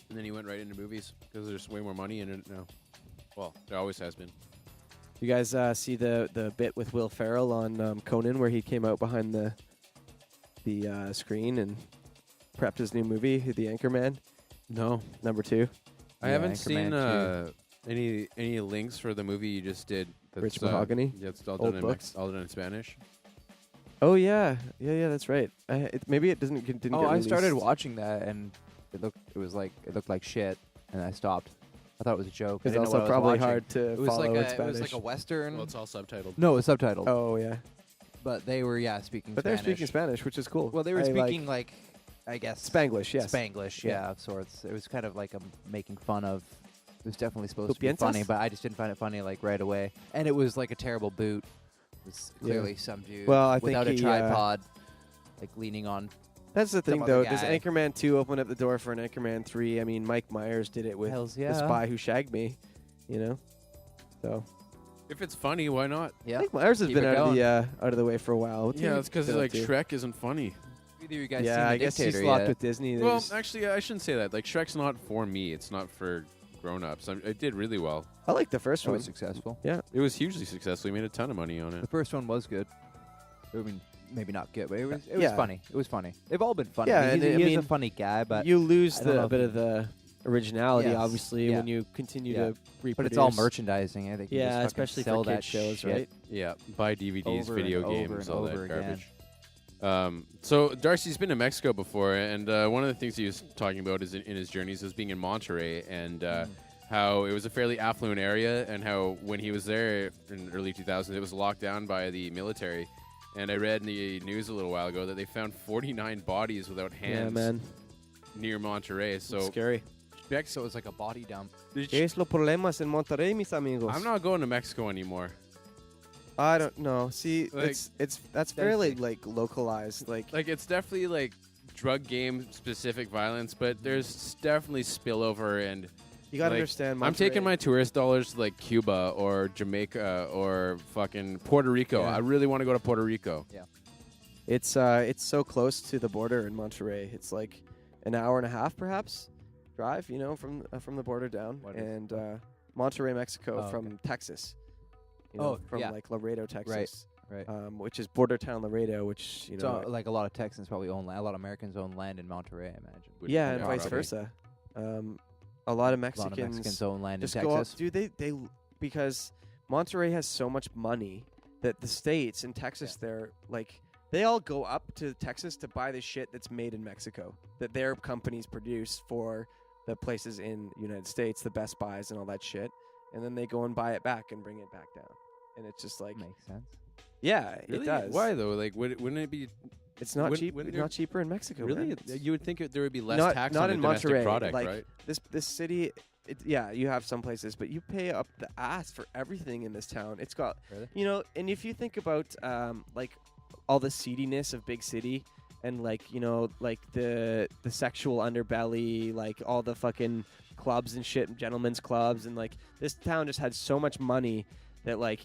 and then he went right into movies because there's way more money in it now. Well, there always has been. You guys see the bit with Will Ferrell on Conan where he came out behind the screen and prepped his new movie, The Anchorman, No, #2. I Yeah, haven't Anchorman seen any links for the movie you just did. That's, Rich Mahogany? Yeah, it's all Old done in books? all done in Spanish. Oh yeah, that's right. Maybe it didn't get I started released. watching that and it looked like shit, and I stopped. I thought it was a joke. I It's didn't know also what I was probably watching. hard to It was follow like in it Spanish. was like a western. Well, it's all subtitled. No, it was subtitled. Oh yeah, But they were speaking. but Spanish. they're speaking Spanish, which is cool. Well, they were I speaking like I guess Spanglish, yes. Spanglish, Yeah. of sorts. It was kind of like making fun of. It was definitely supposed ¿Tú to be piensas? funny, but I just didn't find it funny like right away. And it was like a terrible boot. It was clearly some dude Well, I think without a he, tripod, like leaning on. That's the thing, some other though. Does guy. Anchorman 2 open up the door for an Anchorman 3? I mean, Mike Myers did it with Hells The yeah. Spy Who Shagged Me, So If it's funny, why not? Yeah. Mike Myers has Keep been it out of the way for a while. What's Yeah, he it's because been up like to? Shrek isn't funny. Either you guys Yeah, seen The I guess he's Dictator locked yet? with Disney. They Well, just- actually, I shouldn't say that. Like Shrek's not for me. It's not for grown-ups. It did really well. I like the first It one. was successful. Yeah, It was hugely successful. He made a ton of money on The it. first one was good. I mean, maybe not good, but it was Yeah. funny. It was funny. They've all been funny. Yeah, I mean, and he's I a mean, funny guy, but you lose I don't know a if bit he- of the originality, Yes, obviously, yeah. when you continue Yeah. to reproduce. but it's all merchandising. I think. Yeah, especially sell for that kid shows, shit right? Yeah, buy DVDs, over video and over games, and all over that again. garbage. So Darcy's been to Mexico before, and one of the things he was talking about is in his journeys was being in Monterrey, and how it was a fairly affluent area, and how when he was there in the early 2000s, it was locked down by the military. And I read in the news a little while ago that they found 49 bodies without Yeah, hands man. near Monterrey. So Scary. So it's like a body dump. ¿Qué es los problemas en Monterrey, mis amigos? I'm not going to Mexico anymore. I don't know. See, Like- that's fairly like localized. Like It's definitely like drug game specific violence, but there's definitely spillover, and you gotta like, understand. I'm taking Monterrey- my tourist dollars to like Cuba or Jamaica or fucking Puerto Rico. Yeah. I really want to go to Puerto Rico. It's so close to the border in Monterrey. It's like an hour and a half, perhaps, drive. From the border down, What is- and Monterrey, Mexico, Oh, from Texas. From yeah. like Laredo, Texas. Right. Which is border town Laredo, which So like a lot of Texans probably own land. A lot of Americans own land in Monterey, I imagine. yeah, and Yeah, vice probably. versa. A lot of A lot Mexicans, of Mexicans own land in just go up, Texas. dude. They because Monterey has so much money that the states in Texas, they're like they all go up to Texas to buy the shit that's made in Mexico that their companies produce for the places in the United States, the Best Buys and all that shit, and then they go and buy it back and bring it back down. And it's just like, Makes sense. yeah, Really? it does. Why though? Like, wouldn't it be It's not Wouldn't- cheap. wouldn't It's there- not cheaper in Mexico. really? man. It's- You would think there would be less not tax not on in the domestic Monterrey. product, like right? this city. Yeah, you have some places, but you pay up the ass for everything in this town. It's got Really? and if you think about like all the seediness of big city and like like the sexual underbelly, like all the fucking clubs and shit, gentlemen's clubs, and like this town just had so much money that like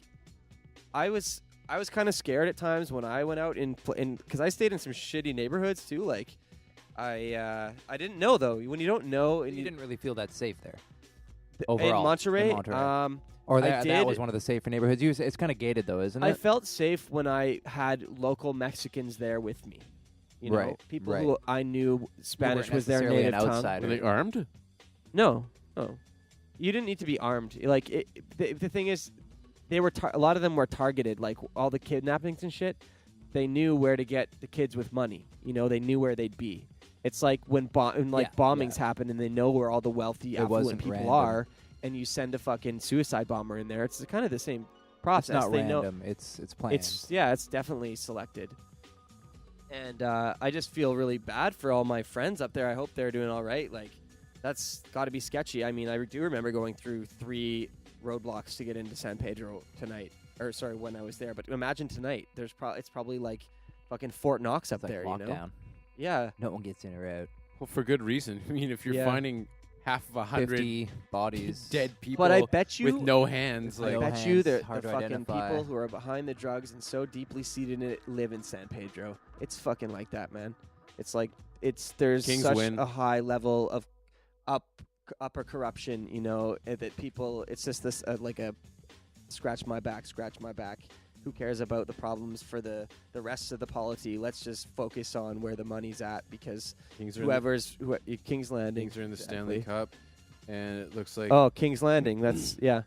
I was kind of scared at times when I went out in because I stayed in some shitty neighborhoods too. Like I didn't know though. When you don't know, and You didn't really feel that safe there. in overall, Monterey, in Monterey. Or I that was did- one of the safer neighborhoods. It's kind of gated though, isn't it? I felt safe when I had local Mexicans there with me. You know, Right, people right. who I knew Spanish was their necessarily an native tongue. outsider. Were they armed? No, you didn't need to be armed. Like the thing is, they were a lot of them were targeted. Like all the kidnappings and shit. they knew where to get the kids with money. You know, they knew where they'd be. It's like when bombings happen and they know where all the wealthy, affluent people random. are, and you send a fucking suicide bomber in there. It's kind of the same process. It's not they random. It's planned. It's definitely selected. And I just feel really bad for all my friends up there. I hope they're doing all right. Like, that's got to be sketchy. I mean, I do remember going through 3 roadblocks to get into San Pedro tonight. Or sorry, when I was there. But imagine tonight. It's probably like fucking Fort Knox up It's there. like You know? lockdown. Yeah. No one gets in or out. Well, for good reason. I mean, if you're finding half of 100 50 bodies. dead people But I bet you with no hands, I like bet you the hard to fucking identify. people who are behind the drugs and so deeply seated in it live in San Pedro. It's fucking like that, man. It's like there's Kings such win. a high level of upper corruption, you know, that people. It's just this like a scratch my back. Who cares about the problems for the rest of the polity? Let's just focus on where the money's at because Kings are King's Landing. Kings are in the Stanley Cup, and it looks like Oh, King's Landing. That's yeah.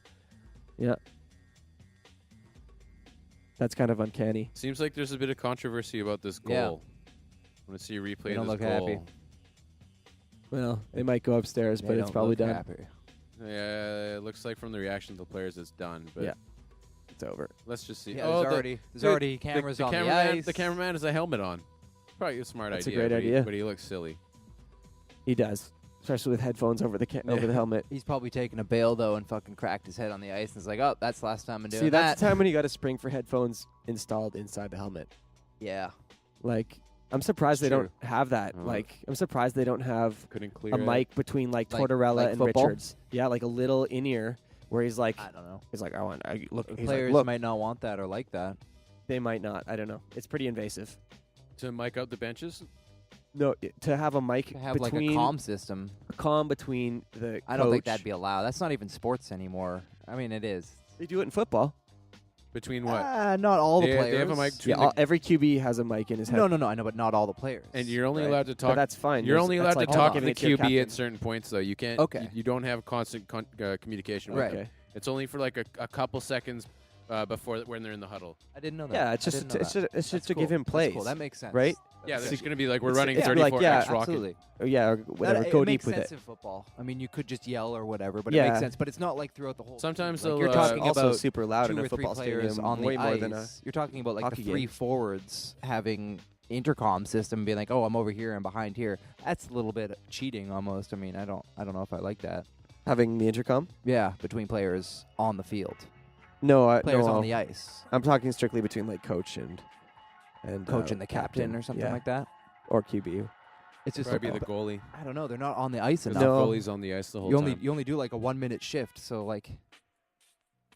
That's kind of uncanny. seems like there's a bit of controversy about this goal. Yeah. I want to see a replay They of don't this look goal. happy. Well, they might go upstairs, They but it's don't probably look done. happy. Yeah, it looks like from the reaction of the players, it's done. But Yeah. It's over. let's just see. Yeah, oh, there's already cameras on the cameraman, ice. The cameraman has a helmet on. Probably a smart That's a idea. great idea. But he looks silly. He does, especially with headphones over the over the helmet. He's probably taking a bail though and fucking cracked his head on the ice and it's like, oh, that's the last time I'm doing See, that. that's the time when you got a spring for headphones installed inside the helmet. Yeah. Like, I'm surprised they True. don't have that. Oh. Like, I'm surprised they don't have Couldn't clear a it. mic between like Like- Tortorella like and football? Richards. Yeah, like a little in ear where he's like, I don't know. I want. Look, he's Players like, look, might not want that or like that. they might not. I don't know. It's pretty invasive. To mic out the benches. No, to have a mic To have like a between comm system. between the. I don't think coach- that'd be allowed. That's not even sports anymore. I mean, it is. They do it in football. Between what? Not all the They- players. they have a mic between Yeah, every QB has a mic in his head. No, I know, but not all the players. And you're only Right. allowed to But talk. that's fine. You're There's- only that's allowed like to talk to giving the it to your QB at captain. certain points, though. You can't. Okay. You don't have constant communication with Right. them. Okay. It's only for like a couple seconds before when they're in the huddle. I didn't know that. Yeah, it's I just didn't know it's that. just, it's just That's to cool. give him That's plays. cool. That makes sense. right? Yeah, That's they're just sick. going to be like, we're It's- running yeah, 34 like, yeah, X rocket. Absolutely. Or yeah, or whatever. It Go makes deep with sense it. in football. I mean, you could just yell or whatever, but Yeah. it makes sense. But it's not like throughout the whole. Sometimes game. Like, they'll, you're talking also about super loud 2 in or a 3 football players stadium. on way the more ice. than a You're talking about like hockey the 3 game. forwards having intercom system, being like, "Oh, I'm over here and behind here." That's a little bit cheating almost. I mean, I don't know if I like that. having the intercom. Yeah, between players on the field, No, players no, on the ice, I'm talking strictly between like coach and coach and the captain or something yeah. like that. or QB. It's just Probably be football. the goalie. I don't know. They're not on the ice enough. The No. goalie's on the ice the whole You time. only do like a 1-minute shift, so like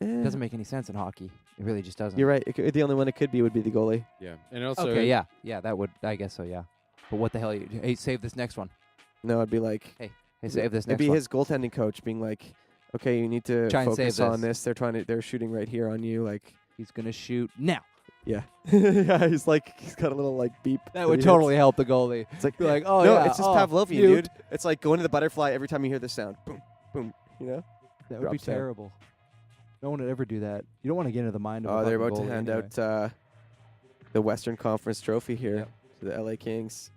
it Eh, doesn't make any sense in hockey. It really just doesn't. You're right. The only one it could be would be the goalie. Yeah, and also Okay, yeah, that would. I guess so. Yeah. But what the hell? Hey, save this next one. No, it'd be like Hey, save this it'd next be one. his goaltending coach being like, "Okay, you need to Try and focus save on this." this. They're shooting right here on you." Like, He's gonna shoot now. yeah, yeah. He's got a little like beep. That would he totally hits. help the goalie. It's like Be like, oh no, yeah, it's just oh, Pavlovian, mute. dude. It's like going to the butterfly every time you hear the sound. Boom, boom. You know. That would be drops down. terrible. No one would ever do that. You don't want to get into the mind of. Oh, a they're fucking about to goalie hand anyway. out the Western Conference Trophy here Yep. to the LA Kings.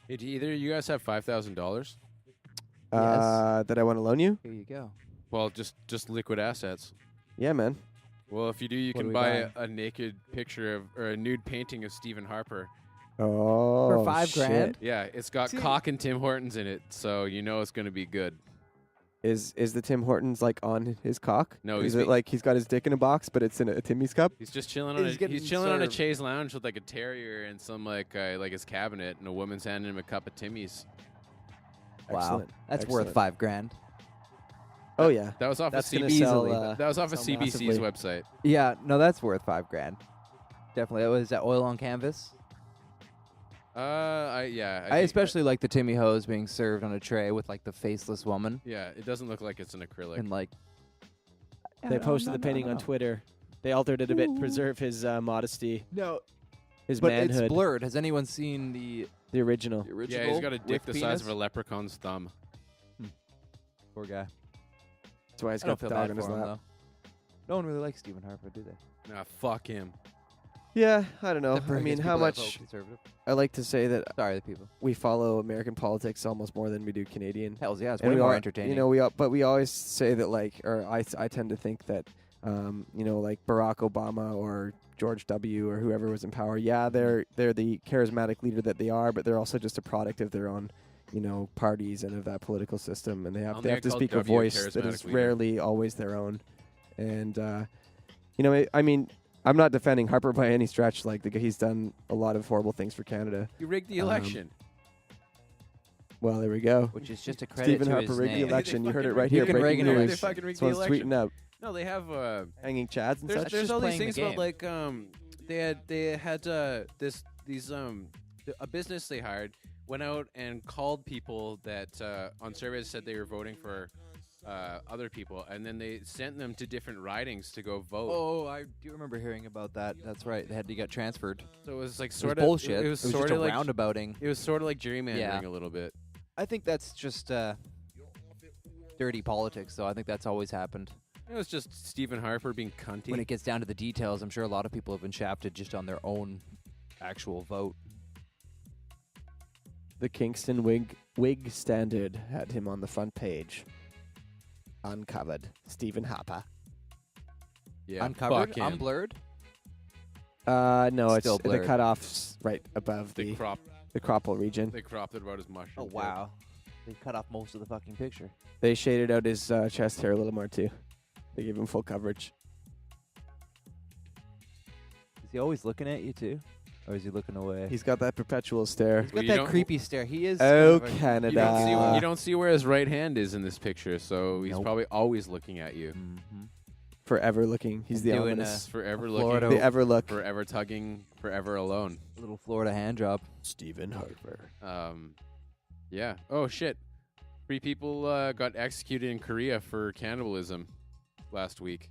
Hey, do either of you guys have $5,000? That I want to loan you? Here you go. Well, just liquid assets. Yeah, man. Well, if you do, you What can are we buy buying? a naked picture of or a nude painting of Stephen Harper. Oh, For $5 shit. grand? Yeah, it's got See- cock and Tim Hortons in it, so you know it's going to be good. Is the Tim Hortons like on his cock? No, is he's it be- like he's got his dick in a box, but it's in a Timmy's cup? He's just chilling on He's a getting served. chaise lounge with like a terrier and some like his cabinet, and a woman's handing him a cup of Timmy's. Wow, Excellent. that's worth Excellent. $5,000. Oh yeah, That was off that's of gonna CBC. sell. That was off of sell CBC's massively. website. Yeah, no, that's worth $5,000. Definitely. That was that oil on canvas. I I especially like the Timmy hose being served on a tray with like the faceless woman yeah, it doesn't look like it's an acrylic. and like. They posted the painting on Twitter. They altered it a bit, to preserve his modesty, No, his but manhood. it's blurred. Has anyone seen The original. the original? Yeah, he's got a dick with the size of a penis? leprechaun's thumb. Poor guy. That's why he's I don't got the feel dog bad on his for him lap. though. No one really likes Stephen Harper, do they? Nah, fuck him. Yeah, I don't know. Except for I mean, guess how people that vote much? Conservative. I like to say that Sorry, the people. we follow American politics almost more than we do Canadian. Hells yeah, it's And way we more all- entertaining. You know, but we always say that, like, or I tend to think that, like Barack Obama or George W. or whoever was in power. Yeah, they're the charismatic leader that they are, but they're also just a product of their own, parties and of that political system, and they have to speak a voice that is rarely always their own. And I mean, I'm not defending Harper by any stretch. Like, he's done a lot of horrible things for Canada. You rigged the election. Well, there we go. Which is just a credit Stephen to Harper his rigged the name. election. You heard it fucking right here. rigged the Breaking election. news. They fucking rigged This the one's tweeting up. No, they have Hanging chads and there's such. there's just all these playing the things about game. like they had a business they hired went out and called people that on surveys said they were voting for other people, and then they sent them to different ridings to go vote. Oh, I do remember hearing about that. That's right. They had to get transferred. So it was like It was sort of bullshit. It was just sort a of like roundabouting. it was sort of like gerrymandering Yeah. a little bit. I think that's just dirty politics, though. I think that's always happened. It was just Stephen Harper being cunty. When it gets down to the details, I'm sure a lot of people have been shafted just on their own actual vote. The Kingston Whig Standard had him on the front page. Uncovered. Stephen Harper. yeah, Uncovered, fuck him. unblurred. No, Still it's the blurred. cutoffs right above They the cropped Cropple region. they cropped it about as much. Oh wow, they cut off most of the fucking picture. They shaded out his chest hair a little more too. They gave him full coverage. Is he always looking at you too, or is he looking away? He's got that perpetual stare. He's got Well, you that don't- creepy stare. He is. Oh, kind of a- Canada. You don't see where his right hand is in this picture, so he's Nope. probably always looking at you. Mhm. Forever looking. He's the Doing ominous. He's forever Florida- looking, The ever look. forever tugging, forever alone. Little Florida hand job. Stephen Harper. Yeah. Oh shit! 3 people got executed in Korea for cannibalism last week.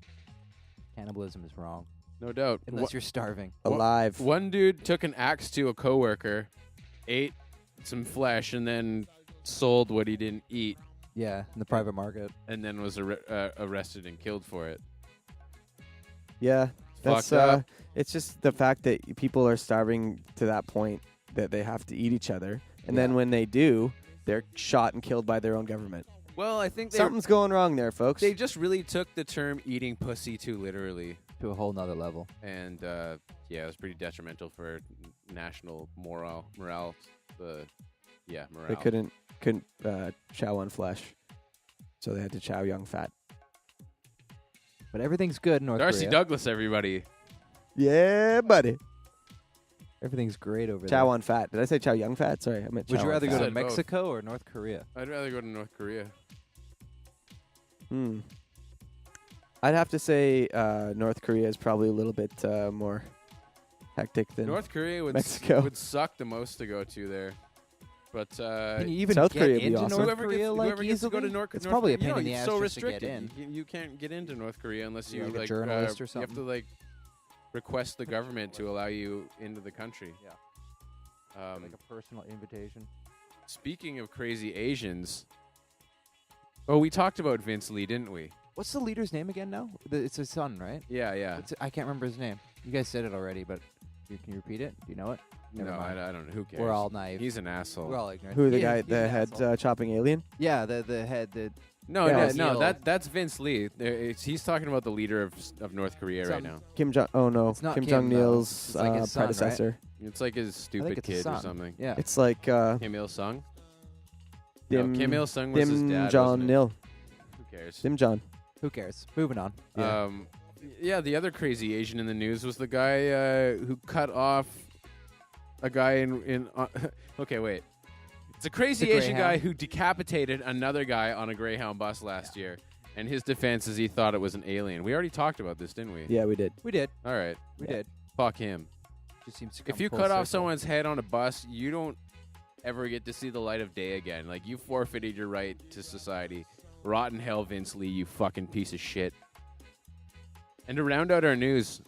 Cannibalism is wrong, No doubt. unless you're starving. Alive. One dude took an axe to a coworker, ate some flesh, and then sold what he didn't eat, Yeah, in the private market. and then was arrested and killed for it. Yeah. That's Fucked up. it's just the fact that people are starving to that point that they have to eat each other. And then Yeah. when they do, they're shot and killed by their own government. Well, I think Something's going wrong there, folks. they just really took the term "eating pussy" too literally, To a whole nother level. and yeah, it was pretty detrimental for national morale. Morale. They couldn't chow on flesh, so they had to chow young fat. But everything's good in North Darcy Korea. Douglas, everybody. Yeah, buddy. Everything's great over Chow there. on fat. Did I say chow young fat? Sorry, I meant chow Would you on rather fat. go to Said both. Mexico or North Korea? I'd rather go to North Korea. I'd have to say North Korea is probably a little bit more hectic than North Korea Mexico. would suck the most to go to there, but Can you even South get Korea would be into awesome. North whoever Korea gets, like whoever gets to go to easily? North It's North probably a Korea, pain in the it's ass so just to get restricted. in. You can't get into North Korea unless You're you like a like journalist or You have to something. like request the government to allow you into the country. Like a personal invitation. Speaking of crazy Asians, oh, we talked about Vince Lee, didn't we? What's the leader's name again now? It's his son, right? Yeah. I can't remember his name. You guys said it already, but can you repeat it? Do you know it? No, Never mind. I don't know. Who cares? We're all naive. He's an asshole. We're all ignorant. Who the He guy, is- he's the an head asshole. chopping alien? Yeah, the head. No, Yeah, no, Neil. that's Vince Lee. He's talking about the leader of North Korea right Some- now. Kim Jong. Oh no, It's not Kim Kim, Jong though. Il's It's like his son, right? predecessor. It's like his I think stupid it's his kid or son. something. Yeah. It's like Kim Il Sung. No, Kim Il Sung was his Dim dad. John wasn't it? Nil. Who cares? Dim John. Who cares? Moving on. Yeah, the other crazy Asian in the news was the guy who cut off a guy in okay, wait. It's a crazy The Asian guy Greyhound? who decapitated another guy on a Greyhound bus last year. And his defense is he thought it was an alien. We already talked about this, didn't we? Yeah, we did. We did. All right. We Yeah. did. Fuck him. Just seems to If come you full cut off circle. someone's head on a bus, you don't ever get to see the light of day again. Like, you forfeited your right to society. Rotten hell, Vince Lee, you fucking piece of shit. And to round out our news,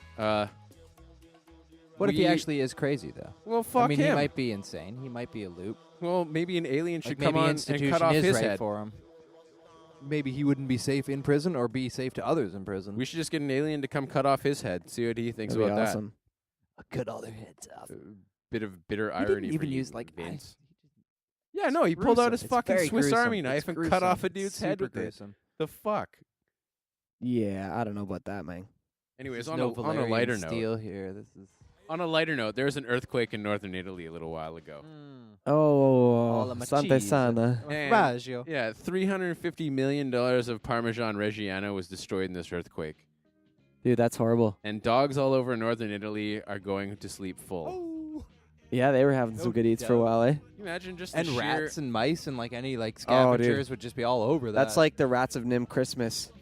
What if he we- actually is crazy though? well, fuck I mean, him. he might be insane. He might be a loop. Well, maybe an alien should Like come maybe on institution and cut off is his right head. for him. Maybe he wouldn't be safe in prison or be safe to others in prison. We should just get an alien to come cut off his head. See what he thinks That'd be about awesome. I'll cut all their heads off. Bit of bitter He irony didn't even for you, use like Vince. Yeah, no, he It's pulled out gruesome. his It's fucking very Swiss gruesome. Army It's knife and cut gruesome. off a It's dude's head super with it. gruesome. The fuck? Yeah, I don't know about that, man. Anyways, There's on no a Valerian lighter note. steel here. This is On a lighter note, there was an earthquake in northern Italy a little while ago. Oh, of my Santa cheese. Sana. And- Formaggio. Yeah, $350 million of Parmesan Reggiano was destroyed in this earthquake. Dude, that's horrible. And dogs all over northern Italy are going to sleep full. Oh. Yeah, they were having some No good eats for a doubt. while, eh? Can you imagine just And the sheer... rats and mice and like any like Oh, dude. scavengers would just be all over that. That's like the Rats of Nim Christmas.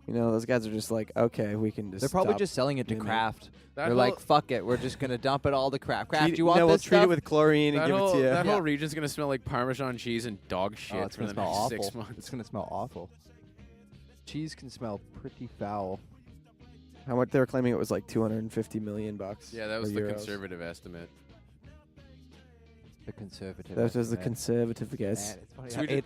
You know, those guys are just like, okay, we can just they're probably stop. just selling it to doing that. craft. That They're whole- like, fuck it, we're just gonna dump it all to craft. Craft, Treat- you want we'll this treat stuff? it with chlorine and That give whole, it to you. that Yeah. whole region's going to smell like Parmesan cheese and dog shit Oh, it's for gonna the smell next awful. 6 months. It's gonna smell awful. Cheese can smell pretty foul. How much they were claiming it was like $250 million. Yeah, that was or the euros. conservative estimate. The conservative. That was the estimate. conservative guess. Man, it's funny.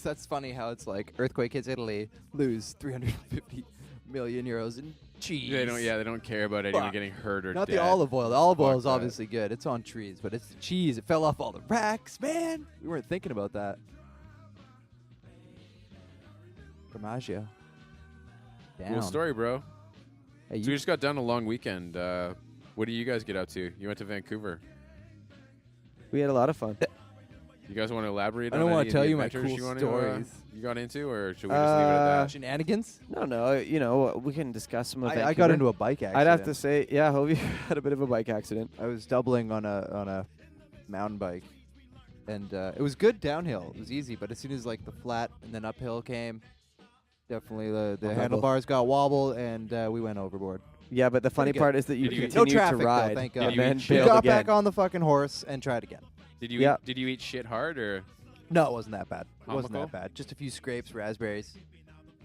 That's funny how it's like earthquake hits Italy, lose 350 million euros in cheese. They don't care about anyone Fuck. getting hurt or Not dead. the olive oil. The olive oil Fuck is that. obviously good. It's on trees, but it's the cheese. It fell off all the racks, man. We weren't thinking about that. Formaggio. Down. Cool story, bro. Hey, So we just got done a long weekend. What do you guys get up to? You went to Vancouver. We had a lot of fun. You guys want to elaborate I on don't want wanna to tell you my adventures cool you wanna, stories. you got into, or should we just leave it at that? Shenanigans? No, you know, we can discuss some of I Vancouver. got into a bike accident. I'd have to say, yeah, Hovey had a bit of a bike accident. I was doubling on a mountain bike, and it was good downhill. It was easy, but as soon as like the flat and then uphill came, definitely the Wobble. handlebars got wobbled, and we went overboard. Yeah, but the funny good. part is that you Did you- continued no traffic to ride though, thank Did God. and you then eat shit? We bailed got again. back on the fucking horse and tried again. Did you Yeah. did you eat shit hard or? No, it wasn't that bad. It wasn't Comical? that bad. Just a few scrapes, raspberries,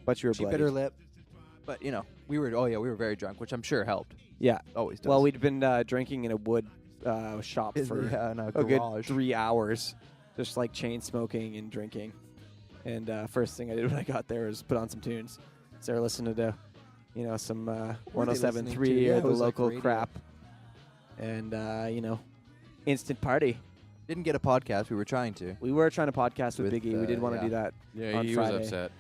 But you were cheap bloody. bitter lip. But you know, we were very drunk, which I'm sure helped. Yeah. Always does. Well, we'd been drinking in a wood shop for in a a good garage. 3 hours, just like chain smoking and drinking. And first thing I did when I got there was put on some tunes. So we're listening to, you know, some What were they listening 107.3 to? Yeah, or it the was like local radio. crap. And, you know, instant party. Didn't get a podcast. We were trying to. We were trying to podcast with, With, Biggie. We did want to yeah. do that. Yeah, On he Friday. was upset.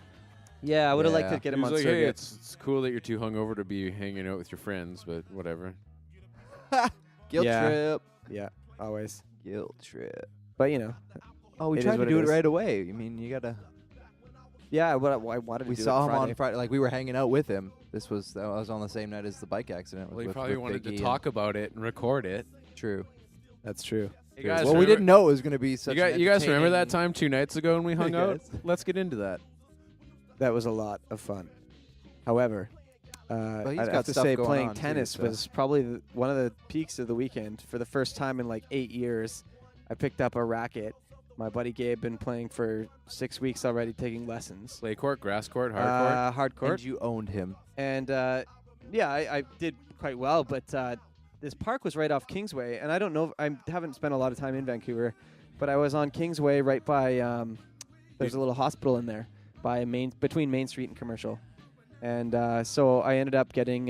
Yeah, I would have liked Yeah. to get He him was on like, circuit. hey, it's cool that you're too hungover to be hanging out with your friends, but whatever. Guilt Yeah. trip. Yeah, always. Guilt trip. But, you know, Oh, we It is tried to what do it it is. right away. I mean, you gotta. yeah, I wanted to We do saw it him Friday. on Friday. Like we were hanging out with him. That was on the same night as the bike accident. Well, he with, probably with wanted Biggie to and- talk about it and record it. True. That's true. Hey guys, well, we remember- didn't know it was going to be such. You guys remember that entertaining- time 2 nights ago when we hung Hey, out? guys. Let's get into that. That was a lot of fun. However, he's I'd got have to stuff say going playing on, too, tennis so- was probably one of the peaks of the weekend. For the first time in like 8 years, I picked up a racket. My buddy Gabe been playing for 6 weeks already, taking lessons. Clay court, grass court, hard court. Hard court. And you owned him. And yeah, I did quite well, but this park was right off Kingsway, and I don't know, I haven't spent a lot of time in Vancouver, but I was on Kingsway right by, there's a little hospital in there, between Main Street and Commercial. And so I ended up getting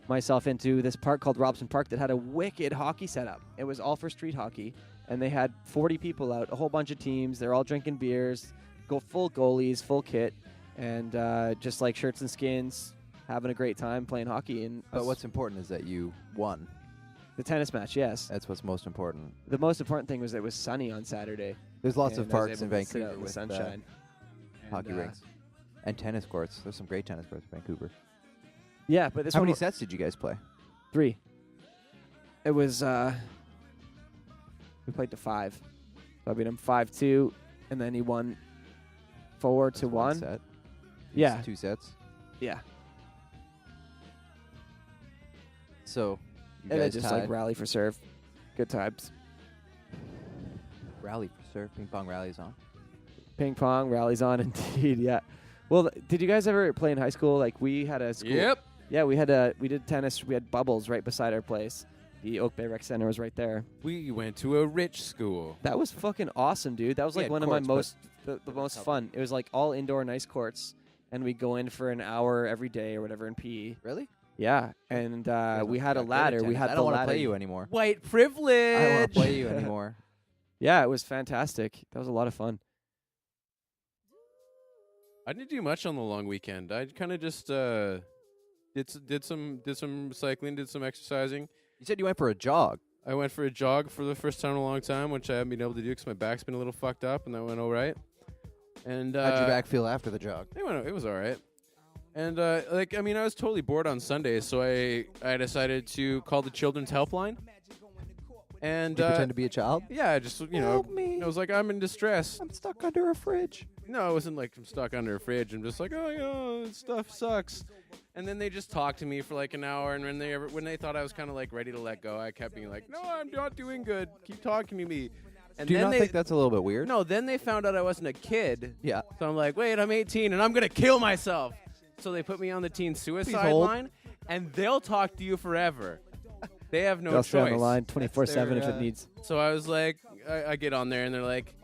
myself into this park called Robson Park that had a wicked hockey setup. It was all for street hockey, and they had 40 people out, a whole bunch of teams. They're all drinking beers, go full goalies, full kit, and just like shirts and skins, having a great time playing hockey. And But what's important is that you won. the tennis match? Yes. That's what's most important. The most important thing was that it was sunny on Saturday. There's lots and of I was parks in able to sit out Vancouver in the with sunshine. hockey And, rinks and tennis courts. There's some great tennis courts in Vancouver. Yeah, but this How one many wa- sets did you guys play? 3. It was we played to 5. So I beat him 5-2, and then he won 4-1. Just one set. Yeah. 2 sets. Yeah, So you and then guys just tied. like rally for serve. Good times. Rally for serve. Ping pong rallies on. Ping pong rallies on indeed. Yeah. Well, did you guys ever play in high school? Like we had a school. Yep. Yeah, we did tennis. We had bubbles right beside our place. The Oak Bay Rec Center was right there. We went to a rich school. That was fucking awesome, dude. That was We like had one of my courts, the most fun. It was like all indoor nice courts, and we'd go in for an hour every day or whatever in PE. Really? Yeah, and we had a Got good ladder. We attendance. had I the don't want to ladder. play you anymore. White privilege. I don't want to play you anymore. Yeah, it was fantastic. That was a lot of fun. I didn't do much on the long weekend. I kind of just did some cycling, did some exercising. You said you went for a jog. I went for a jog for the first time in a long time, which I haven't been able to do because my back's been a little fucked up, and that went all right. And How'd your back feel after the jog? It was all right. And I was totally bored on Sunday, so I decided to call the Children's Helpline. And Did you pretend to be a child? yeah, I just Help me. I was like, I'm in distress. I'm stuck under a fridge. No, it wasn't like I'm stuck under a fridge. I'm just like, this stuff sucks. And then they just talked to me for like an hour. And when they thought I was kind of like ready to let go, I kept being like, no, I'm not doing good. Keep talking to me. And Do you then not they think that's a little bit weird? no. Then they found out I wasn't a kid. Yeah. So I'm like, wait, I'm 18 and I'm gonna kill myself. So they put me on the teen suicide hold. line, and they'll talk to you forever. They have no They'll choice. stay on the line 24/7 if their, it needs. So I was like, I get on there, and they're like,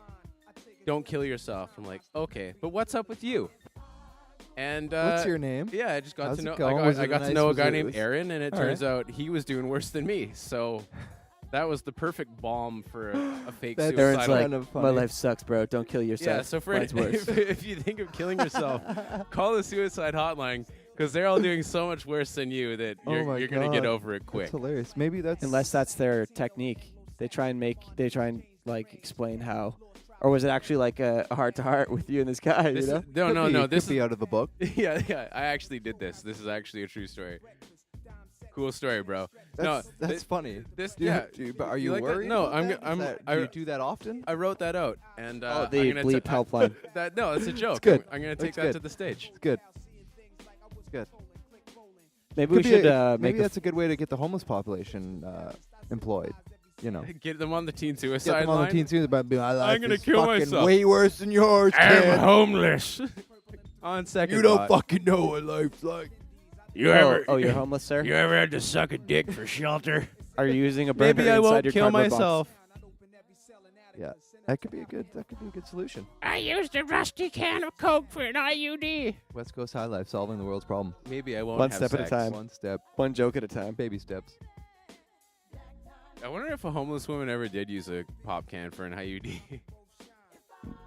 don't kill yourself. I'm like, okay, but what's up with you? And What's your name? yeah, I just got How's to it know. going? I Was got it to nice? know a Was guy it- named was- Aaron, and it All turns out he was doing worse than me. So that was the perfect balm for a fake That's suicide. Aaron's like, kind of my funny. life sucks, bro. Don't kill yourself. yeah, so for Mine's worse. if you think of killing yourself, call the suicide hotline because they're all doing so much worse than you that Oh my you're gonna get God. over it quick. That's hilarious. Maybe that's Unless that's their technique. They try and like explain how. Or was it actually like a heart to heart with you and this guy? This You know? is- no. Could This be is out of the book. yeah. I actually did this. This is actually a true story. Cool story, bro. That's funny. This Do you, yeah. but are you like that? worried? No, about I'm. that? I'm. Is that- I, do you do that often? I wrote that out, and The I'm gonna bleep helpline. No, it's a joke. good. I'm gonna take It's that good. to the stage. It's good. It's good. Maybe we Could be should a- make maybe that's a good way to get the homeless population employed. You know, Get them on the teen get suicide them on the line. teen suicide, but be my life gonna is kill fucking myself. way worse than yours, kid. homeless. On second You don't thought. fucking know what life's like. You Oh, you're homeless, sir? ever had to suck a dick for shelter? Are you using a burner Maybe I inside won't your kill cardboard box? myself. Yeah, that could be a good solution. I used a rusty can of Coke for an IUD. West Coast Highlife, solving the world's problem. Maybe I won't. One have step at a sex. time. One step, One joke at a time. baby steps. I wonder if a homeless woman ever did use a pop can for an IUD.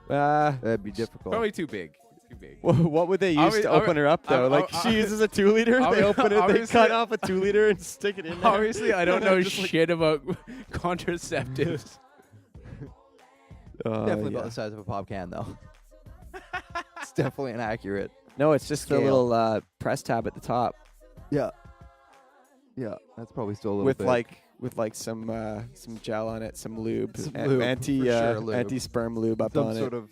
That'd be difficult. Probably too big. Too big. What would they use to open her up, though? Like, she uses a 2-liter, they open it, they obviously- cut off a 2-liter and stick it in there. Obviously, I don't know Just like- shit about contraceptives. Definitely yeah. about the size of a pop can, though. It's definitely inaccurate. No, it's just the Scale. little press tab at the top Yeah. Yeah, that's probably still a little with bit. like some gel on it, some lube, Some and lube, anti for sure lube. anti-sperm lube up some on sort it. of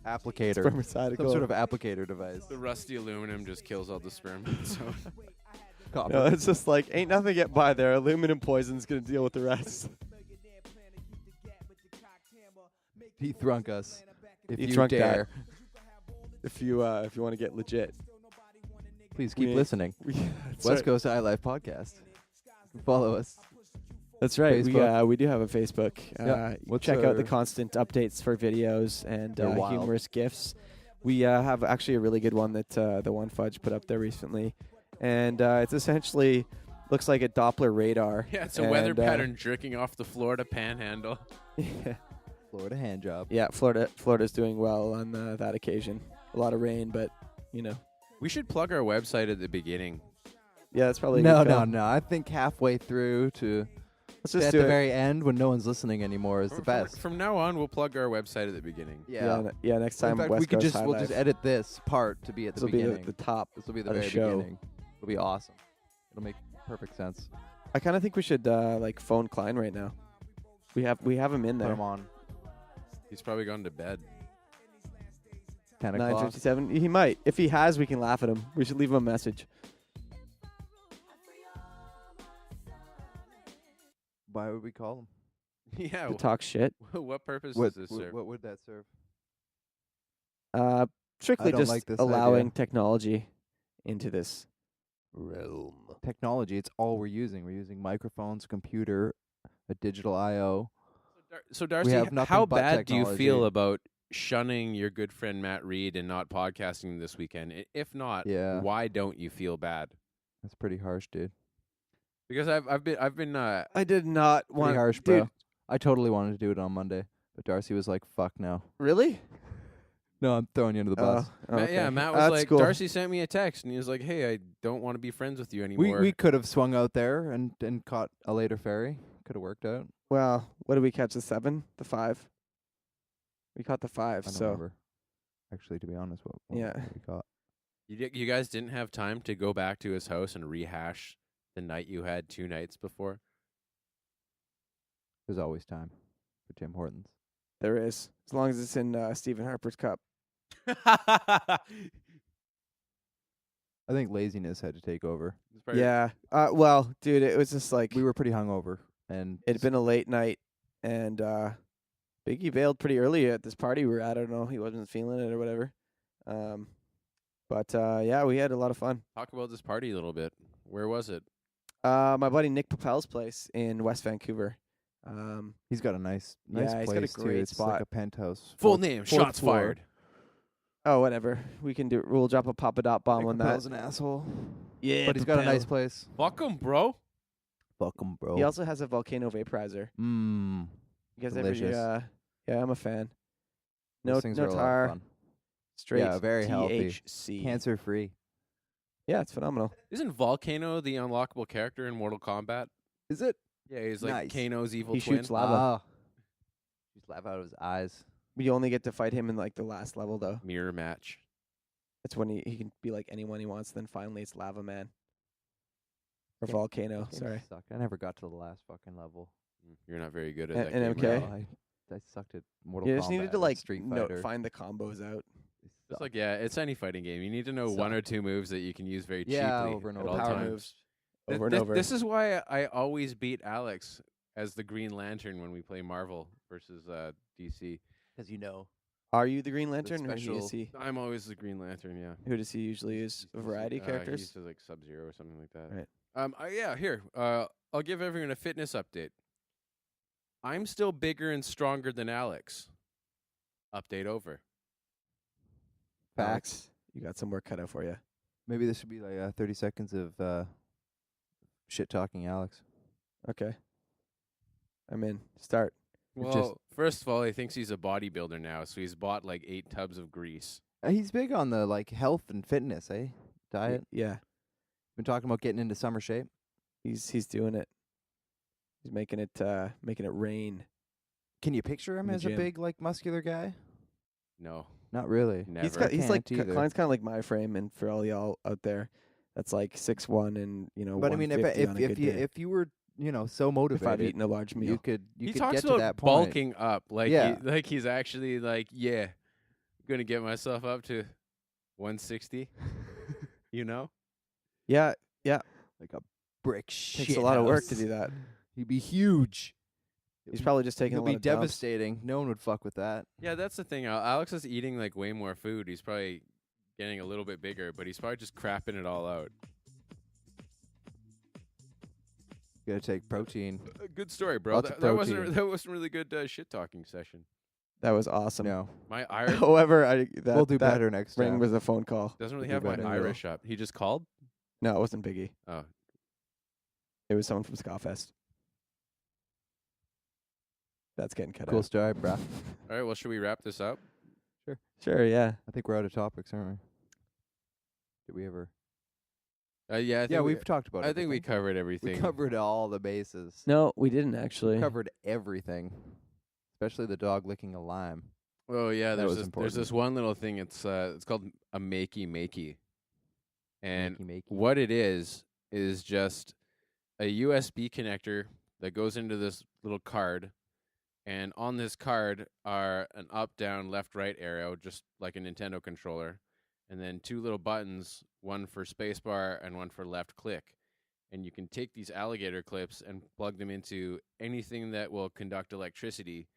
applicator. Spermicidal. Some sort of applicator device. The rusty aluminum just kills all the sperm. So Copper. No, it's just like ain't nothing get by there. Aluminum poison's gonna deal with the rest. He thrunk us. If He you thrunk dare, If you want to get legit. please keep We- listening. That's West right. Coast Highlife podcast. Follow us. That's right. Facebook. We do have a Facebook. Yeah. What's Check out the our- constant updates for videos and They're wild. humorous GIFs. We have actually a really good one that the One Fudge put up there recently, and it's essentially looks like a Doppler radar. yeah, it's a weather And, pattern jerking off the Florida Panhandle. yeah. Florida hand job. Yeah, Florida's doing well on that occasion. A lot of rain, but We should plug our website at the beginning. yeah, that's probably a No, good call. no. I think halfway through to Let's just at do the it. very end when no one's listening anymore is the best. From now on, we'll plug our website at the beginning. Yeah, next time In fact, West we could Coast we'll just Highlife. edit this part to be at This the will be beginning. the top. This will be the of the very show. beginning. It'll be awesome. It'll make perfect sense. I kind of think we should like phone Klein right now. We have him in Put there. them on He's probably gone to bed. 10 o'clock. 9:57. He might. If he has, we can laugh at him. We should leave him a message. Why would we call him? Yeah. To talk shit. What purpose What, does this serve? what would that serve? Strictly don't just like this allowing idea. technology into this realm. Technology. It's all we're using. We're using microphones, computer, a digital I/O. So Darcy, have nothing how but bad do you feel technology. about shunning your good friend Matt Reed and not podcasting this weekend? If not, Yeah. why don't you feel bad? That's pretty harsh, dude. Because I've been I did not Pretty want. harsh, dude, bro. I totally wanted to do it on Monday, but Darcy was like, "Fuck no." Really? No, I'm throwing you under the bus. Okay. Matt was That's like, cool. Darcy sent me a text and he was like, hey, I don't want to be friends with you anymore. We could have swung out there and caught a later ferry. Could have worked out. Well, what did we catch? The 7? The 5? We caught the 5. I don't So remember. Actually, to be honest, what Yeah. we caught. You guys didn't have time to go back to his house and rehash the night you had 2 nights before? There's always time for Tim Hortons. there is, as long as it's in Stephen Harper's cup. I think laziness had to take over. Yeah. Well, dude, it was just like We were pretty hungover, and it had been a late night, and Biggie bailed pretty early at this party we were at. I don't know, he wasn't feeling it or whatever. But yeah, we had a lot of fun. Talk about this party a little bit. Where was it? My buddy Nick Papel's place in West Vancouver. he's got a nice Yeah, he's got a place too. great It's spot. like a penthouse. Full Fourth- name, fourth shots floor. fired. Oh, whatever. We can do. We'll drop a Papa.bomb Nick on that. Papel's an asshole. Yeah, But he's got a nice place. Fuck 'em, bro. Fuck 'em, bro. He also has a volcano vaporizer. Mmm. You guys Delicious. yeah, I'm a fan. No, Those things no are a lot tar, of fun. straight Yeah, very healthy. THC. Cancer free. Yeah, it's phenomenal. Isn't Volcano the unlockable character in Mortal Kombat? Is it? Yeah, he's like Nice. Kano's evil He twin. shoots lava. Ah. Shoots lava out of his eyes. You only get to fight him in like the last level though. Mirror match. That's when he can be like anyone he wants. Then finally it's Lava Man or Yeah, Volcano. Game Sorry. Sucked. I never got to the last fucking level. You're not very good at And- that and game. Okay. No, I sucked at Mortal You Kombat. just needed to and like Street Fighter. find the combos out. They It's suck. like, yeah, it's any fighting game. You need to know one or Suck. two moves that you can use very Yeah, cheaply over and at over. all Power times. moves Th- over and this, over. This is why I always beat Alex as the Green Lantern when we play Marvel versus DC. Because you know. Are you the Green Lantern or special- is he? I'm always the Green Lantern, yeah. Who does he usually use? A variety of He characters. uses like Sub-Zero or something like that. Right. Yeah, here. I'll give everyone a fitness update. I'm still bigger and stronger than Alex. Update over. Alex, you got some work cut out for you. Maybe this should be like 30 seconds of shit talking Alex. Okay. I'm in. Start. Well, first of all, he thinks he's a bodybuilder now, so he's bought like 8 tubs of grease. He's big on the like health and fitness, eh? Diet. Yeah. Been talking about getting into summer shape. He's doing it. He's making it rain. Can you picture him In the as a gym. big like muscular guy? No, Not really. never. He's like Can't either. Klein's kind of like my frame, and for all y'all out there, that's like 6'1" and But I mean, if 150 on a good day. if you were so if motivated, I've eaten a large meal, you could He could talks get to about that point. bulking up, like Yeah. he's actually like, yeah, gonna get myself up to 160. You know, yeah, like a brick shit. takes a lot of work to house. do that. He'd be huge. He's probably just taking He'll a lot be of dumps. devastating. No one would fuck with that. yeah, that's the thing. Alex is eating like way more food. He's probably getting a little bit bigger, but he's probably just crapping it all out. You gotta take protein. Good story, bro. Lots of That wasn't protein. that wasn't really good shit talking session. That was awesome. No, My Irish However, that we'll do that better next ring time. was a phone call. doesn't really We'll have do my better. Irish up. He just called. No, it wasn't Biggie. Oh, It was someone from Scawfest. That's getting cut Cool out. story, bruh. all right. Well, should we wrap this up? Sure, yeah. I think we're out of topics, aren't we? Did we ever? Yeah, I think Yeah, we've talked about. I think we everything. covered everything. We covered all the bases. No, we didn't actually. Covered everything, especially the dog licking a lime. Oh yeah, That there's was this important. there's this one little thing. It's called a makey, and Makey. what it is just a USB connector that goes into this little card, and on this card are an up, down, left, right arrow, just like a Nintendo controller, and then 2 little buttons, one for spacebar and one for left click. And you can take these alligator clips and plug them into anything that will conduct electricity,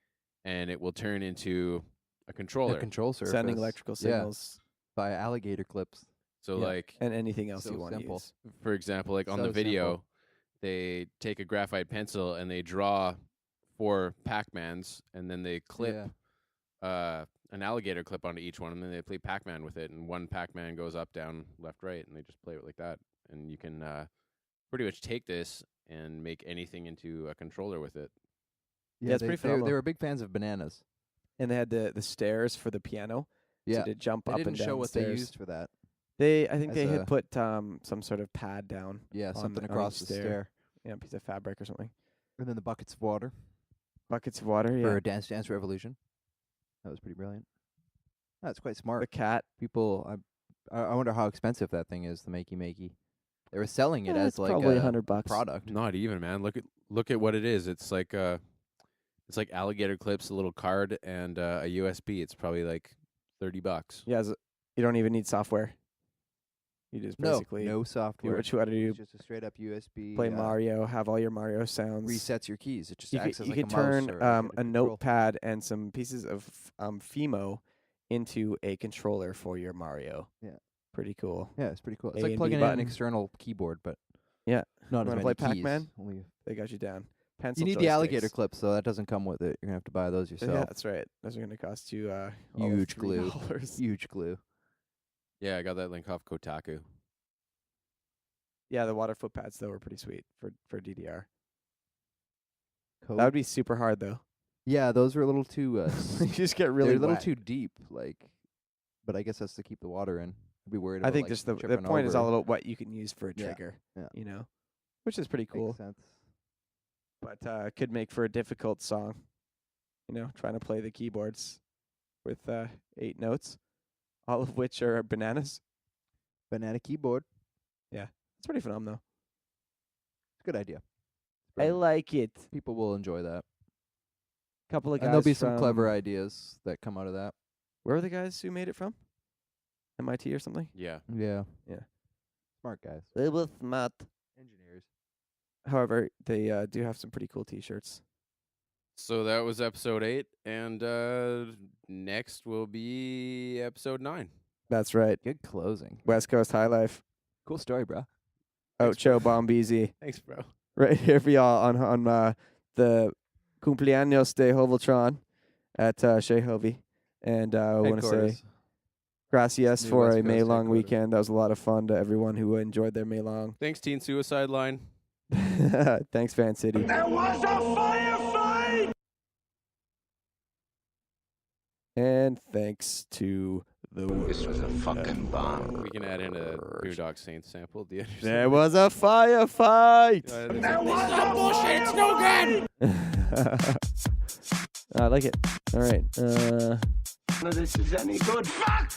and it will turn into a controller. A control surface. Sending electrical Yeah. signals by alligator clips. So Yeah. like, and anything else So you want to simple. use. for example, like on So the video, simple. they take a graphite pencil and they draw 4 Pac-Mans, and then they clip an alligator clip onto each one, and then they play Pac-Man with it, and one Pac-Man goes up, down, left, right, and they just play it like that. and you can pretty much take this and make anything into a controller with it. Yeah, it's pretty phenomenal. They were big fans of bananas. And they had the stairs for the piano. Yeah, So to jump they up didn't and down show what the they stairs. used for that. I think as they a- had put some sort of pad down. Yeah, on something the- on across each the stair. stair. Yeah, a piece of fabric or something. And then the buckets of water Buckets of water, for yeah. a Dance Dance Revolution. That was pretty brilliant. That's quite smart. The cat. People, I wonder how expensive that thing is, the Makey. They were selling it as It's like probably a $100. product. Not even, man. Look at what it is. It's like alligator clips, a little card, and a USB. It's probably like $30. Yeah, you don't even need software. You just basically no do software. what you want to do. It's just a straight up USB. Play Mario, have all your Mario sounds. Resets your keys. It just You acts can, as you like can a mouse turn or a control. notepad and some pieces of Fimo into a controller for your Mario. Yeah. Pretty cool. Yeah, it's pretty cool. It's A like and B plugging in an button. external keyboard, but Yeah. not as Wanna many play keys. Pac-Man? Only They got you down. Pencil you need the alligator joysticks. clips, though. That doesn't come with it. You're gonna have to buy those Yeah, yourself. that's right. Those are going to cost you all of Huge glue. $3. Huge glue. Yeah, I got that link off Kotaku. Yeah, the water foot pads though were pretty sweet for DDR. Code. That would be super hard though. Yeah, those were a little too. You just get really they're a little wet. too deep, like. But I guess that's to keep the water in. I'd be worried. I about, think like, just the tripping point is over. all about what you can use for a Yeah, trigger. yeah. You know, which is pretty cool. Makes sense. But could make for a difficult song. You know, trying to play the keyboards with 8 notes, all of which are bananas. Banana keyboard. It's pretty phenomenal. It's a good idea. I like it. People will enjoy that. Couple of guys. And there'll be some from- clever ideas that come out of that. Where were the guys who made it from? MIT or something? Yeah. Yeah. Yeah. Smart guys. They were smart. Engineers. However, they do have some pretty cool T-shirts. So that was episode 8, and next will be episode 9. That's right. Good closing. West Coast Highlife. Cool story, bro. Ocho Bombeezy. Thanks, bro. Right here for y'all on the Cumpleaños de Hoveltron at Chez Hovey. And I want to say Headquarters. gracias New for West a Coast May-long headquarters. weekend. That was a lot of fun to everyone who enjoyed their May-long. Thanks, Teen Suicide Line. Thanks, Fan City. There was a firefight! And thanks to the This was a fucking bomb. We can add in a Boondock Saints sample at the end. There was a firefight. There was a bullshit, it's no good! I like it. All right. None of this is any good. Fuck!